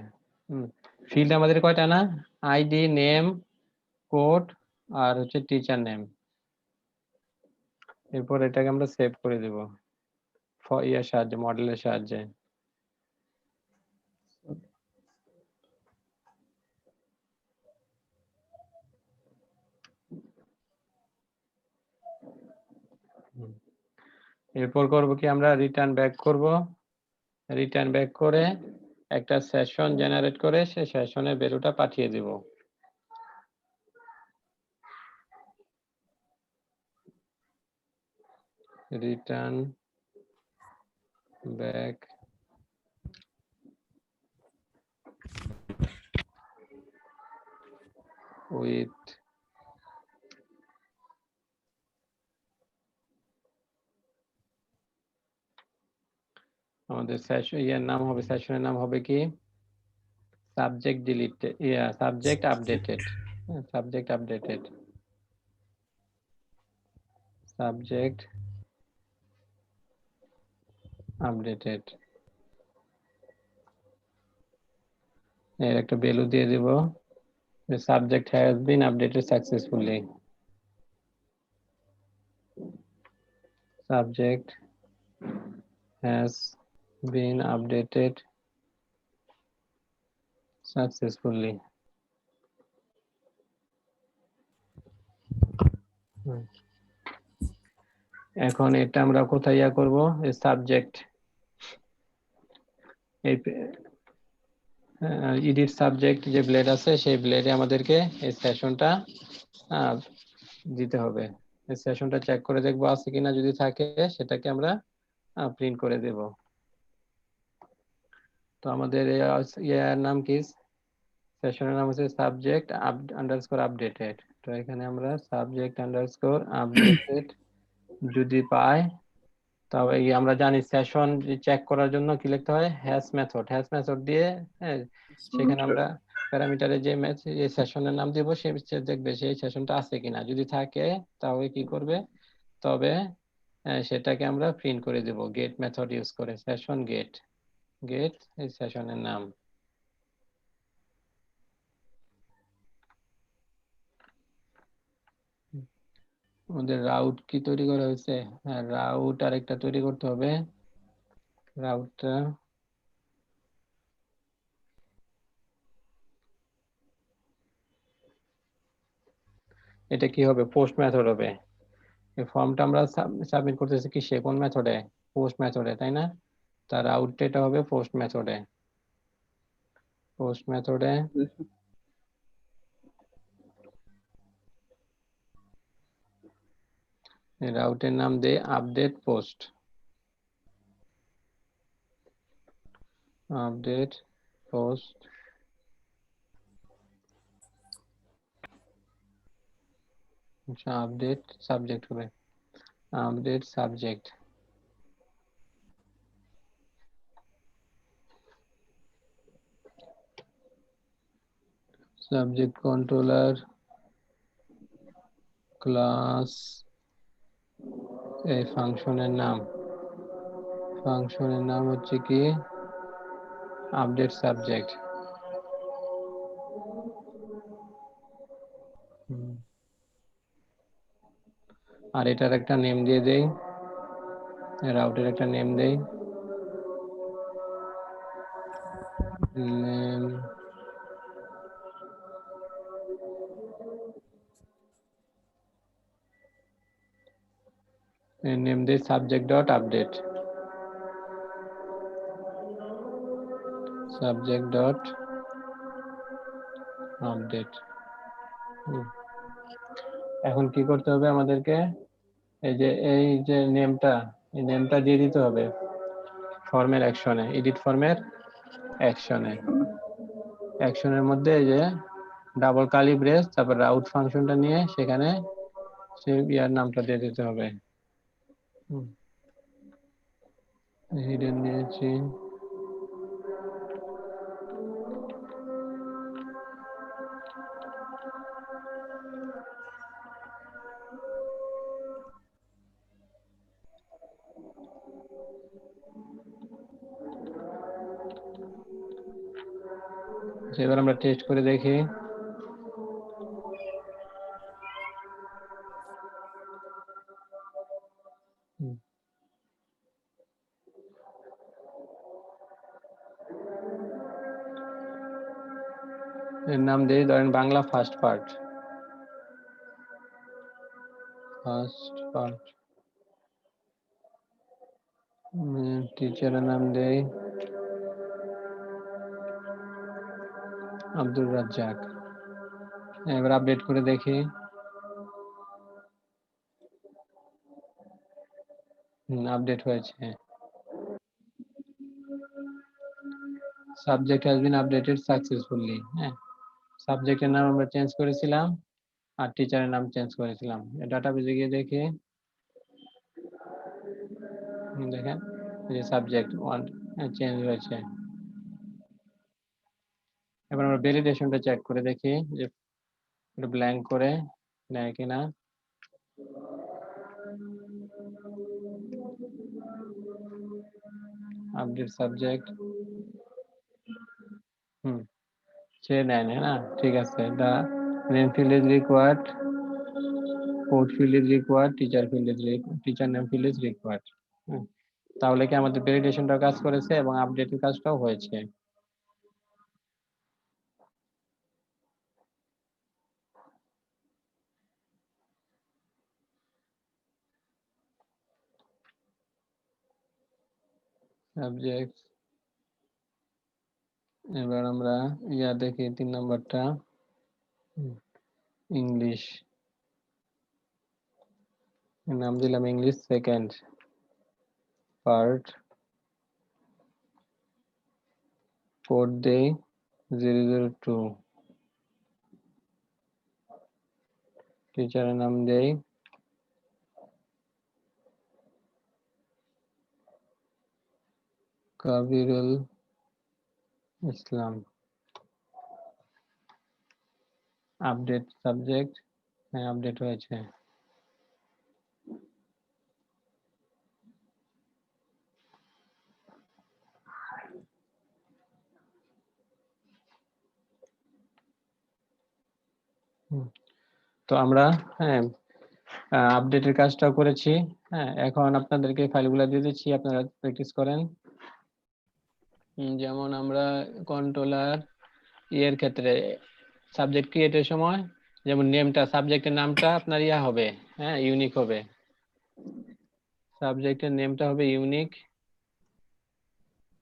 ফিল্ড আমাদের কয়টা না? আইডি, নেম, কোড আর হচ্ছে টিচার নেম। এরপর এটাকে আমরা সেভ করে দেব সাহায্যে, মডেলের সাহায্যে। এরপর করব কি, আমরা রিটার্ন ব্যাক করব। রিটার্ন ব্যাক করে একটা সেশন জেনারেট করে সেই সেশনের ভ্যালুটা পাঠিয়ে দিব। return back with আমাদের সেশন নাম হবে, সেশনের নাম হবে কি subject deleted, subject updated, subject updated, subject updated. এর একটা ভ্যালু দিয়ে দিব, the subject has been updated successfully, subject has been updated successfully। এখন এটা আমরা কোথায় করব, এই সাবজেক্ট, এই এডিট সাবজেক্ট যে ব্লেড আছে সেই ব্লেডে আমাদেরকে এই সেশনটা দিতে হবে। এই সেশনটা চেক করে দেখবো আছে কিনা, যদি থাকে সেটাকে আমরা প্রিন্ট করে দেব। তো আমাদের এর নাম কি, সেশনের নাম হচ্ছে সাবজেক্ট আন্ডারস্কোর আপডেটেড। তো এখানে আমরা সাবজেক্ট আন্ডারস্কোর আপডেটেড যদি পাই, তবে আমরা জানি সেশন চেক করার জন্য কি লিখতে হয়, হ্যাশ মেথড। হ্যাশ মেথড দিয়ে সেখানে আমরা প্যারামিটারে যে সেশনের নাম দিব, সে দেখবে সেই সেশনটা আছে কিনা, যদি থাকে তাহলে কি করবে, তবে সেটাকে আমরা প্রিন্ট করে দেব গেট মেথড ইউজ করে, সেশন গেট, গেট এই সেশনের নাম। আমাদের রাউট কি তৈরি করা হয়েছে, হ্যাঁ রাউট আরেকটা তৈরি করতে হবে। রাউটটা এটা কি হবে, পোস্ট মেথড হবে। এই ফর্মটা আমরা সাবমিট করতেছি কি সে কোন মেথডে, পোস্ট মেথডে, তাই না? তার আউটটা হবে পোস্ট মেথডে, পোস্ট মেথডে রাউটের নাম দে update post, update post, update subject হবে, update subject. Subject controller class, এই ফাংশনের নাম, ফাংশনের নাম হচ্ছে কি আপডেট সাবজেক্ট। আর এটার একটা নেম দিয়ে দেই, রাউটের একটা নেম দেই, নেম নেম দেই subject dot update, subject dot update. এখন কি করতে হবে আমাদেরকে, এই যে নেমটা, এই নেমটা দিয়ে দিতে হবে ফর্মের অ্যাকশনে, এডিট ফর্মের অ্যাকশনে, অ্যাকশনের মধ্যে এই যে ডাবল কার্লি ব্রেস, তারপর রাউট ফাংশনটা নিয়ে সেখানে সেই ইয়ার নামটা দিয়ে দিতে হবে। হিডেন দিয়েছি, এবার আমরা টেস্ট করে দেখি। এর নাম দিয়ে ধরেন Bangla first part, first part. টিচারের নাম দেই আব্দুর রাজ্জাক। এবার আপডেট করে দেখি। আপডেট হয়েছে। Subject has been updated successfully. হ্যাঁ, সাবজেক্টের নাম আমরা চেঞ্জ করেছিলাম আর টিচারের নাম চেঞ্জ করেছিলাম। ডাটাবেজে গিয়ে দেখি, দেখেন এই যে সাবজেক্ট 1 চেঞ্জ হয়েছে। এবার আমরা ভ্যালিডেশনটা চেক করে দেখি যে এটা ব্ল্যাঙ্ক করে নেয় কিনা। আপডেট সাবজেক্ট, সে নেয় না, ঠিক আছে। The name field is required, code field is required, teacher field is teacher name field is required. তাহলে কি আমাদের ভ্যালিডেশনটা কাজ করেছে এবং আপডেটের কাজটাও হয়েছে। সাবজেক্ট, এবার আমরা দেখি 3 নম্বরটা, ইংলিশ, নাম দিলাম ইংলিশ সেকেন্ড পার্ট, কোড দেই 002, টিচারের নাম দেই কাবিরুল ইসলাম। আপডেট সাবজেক্ট, হ্যাঁ আপডেট হয়েছে। তো আমরা আপডেটের কাজটা করেছি। হ্যাঁ, এখন আপনাদেরকে ফাইলগুলো দিয়ে দিচ্ছি, আপনারা প্র্যাকটিস করেন। যেমন আমরা কন্ট্রোলার এর ক্ষেত্রে সাবজেক্ট ক্রিয়েটের সময় যেমন নেমটা, সাবজেক্টের নামটা আপনার হবে, হ্যাঁ ইউনিক হবে, সাবজেক্টের নেমটা হবে ইউনিক।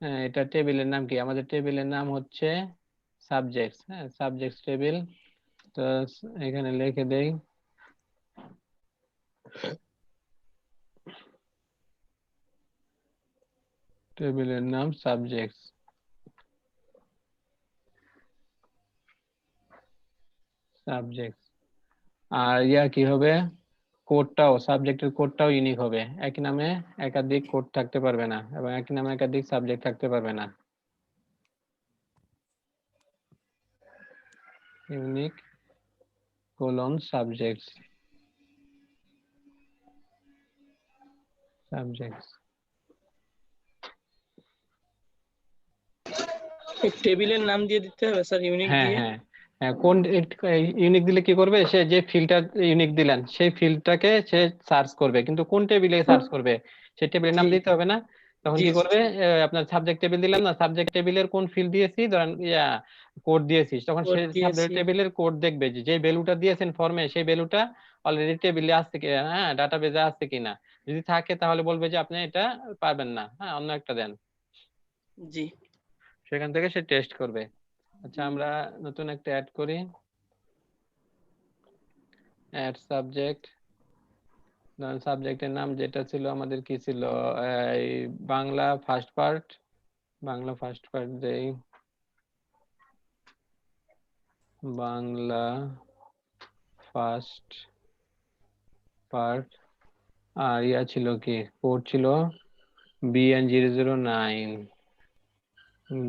হ্যাঁ, এটা টেবিলের নাম কি, আমাদের টেবিলের নাম হচ্ছে সাবজেক্টস। হ্যাঁ, সাবজেক্টস টেবিল। তো এখানে লিখে দেই টেবিলের নাম সাবজেক্টস। সাবজেক্টস আর কি হবে, কোডটাও, সাবজেক্টের কোডটাও ইউনিক হবে। একই নামে একাধিক কোড থাকতে পারবে না এবং একই নামে একাধিক সাবজেক্ট থাকতে পারবে না। Unique colon subjects, subjects. টেবিলের নাম দিয়ে দিতে হবে স্যার, ইউনিক হ্যাঁ দিয়ে। হ্যাঁ হ্যাঁ, কোন ইউনিক দিলে কি করবে, সে যে ফিল্ডটা ইউনিক দিলেন সেই ফিল্ডটাকে সে সার্চ করবে, কিন্তু কোন টেবিলে সার্চ করবে সেই টেবিলের নাম জি দিতে হবে না। তখন জি কি জি। করবে, আপনার সাবজেক্ট টেবিল দিলাম না, সাবজেক্ট টেবিলের কোন ফিল্ড দিয়েছি, ধরেন কোড দিয়েছিস, তখন সে কোড দিয়েছি। সাবজেক্ট টেবিলের কোড দেখবে যে যে ভ্যালুটা দিয়েছেন ফর্মে সেই ভ্যালুটা অলরেডি টেবিলে আছে কি, হ্যাঁ ডাটাবেজে আছে কিনা। যদি থাকে তাহলে বলবে যে আপনি এটা পাবেন না, হ্যাঁ অন্য একটা দেন। জি সেখান থেকে সে টেস্ট করবে। আচ্ছা, আমরা নতুন একটা অ্যাড করি, অ্যাড সাবজেক্ট। সাবজেক্টের নাম যেটা ছিল আমাদের কি ছিল, এই Bangla first part, Bangla first part দেই, বাংলা ফার্স্ট পার্ট। আর ছিল কি, কোড ছিল BN009,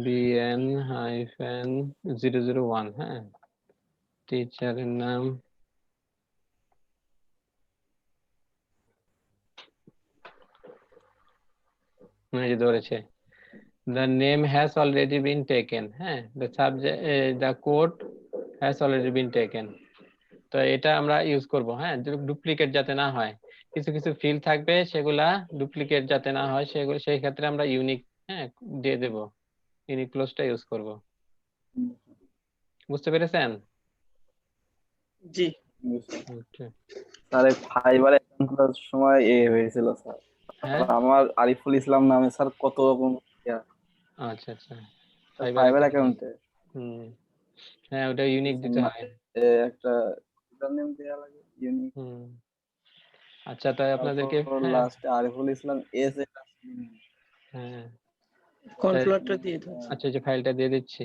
BN-001। হ্যাঁ, টিচারের নাম ধরেছে, the name has already been taken। হ্যাঁ, the subject, the code has already been taken। তো এটা আমরা ইউজ করব, হ্যাঁ ডুপ্লিকেট যাতে না হয়, কিছু কিছু ফিল্ড থাকবে সেগুলা ডুপ্লিকেট যাতে না হয়, সেগুলো সেই ক্ষেত্রে আমরা ইউনিক, হ্যাঁ দিয়ে দেব, ইউনিক ক্লোজটা ইউজ করব। বুঝতে পেরেছেন? জি। স্যার ফাইবারে অ্যাকাউন্ট খোলার সময় হয়েছিল স্যার, হ্যাঁ আমার আরিফুল ইসলাম নামে স্যার কত রকম আচ্ছা আচ্ছা, ফাইবার ফাইবার অ্যাকাউন্ট, অ্যাকাউন্টে হ্যাঁ ওটা ইউনিক দিতে হয়। একটা ইউজার নেম দেওয়া লাগে ইউনিক। আচ্ছা তাই আপনাদেরকে লাস্টে আরিফুল ইসলাম এস হ্যাঁ কর্নফ্লাওয়ারটা দিয়ে দাও। আচ্ছা এই যে ফাইলটা দিয়ে দিচ্ছি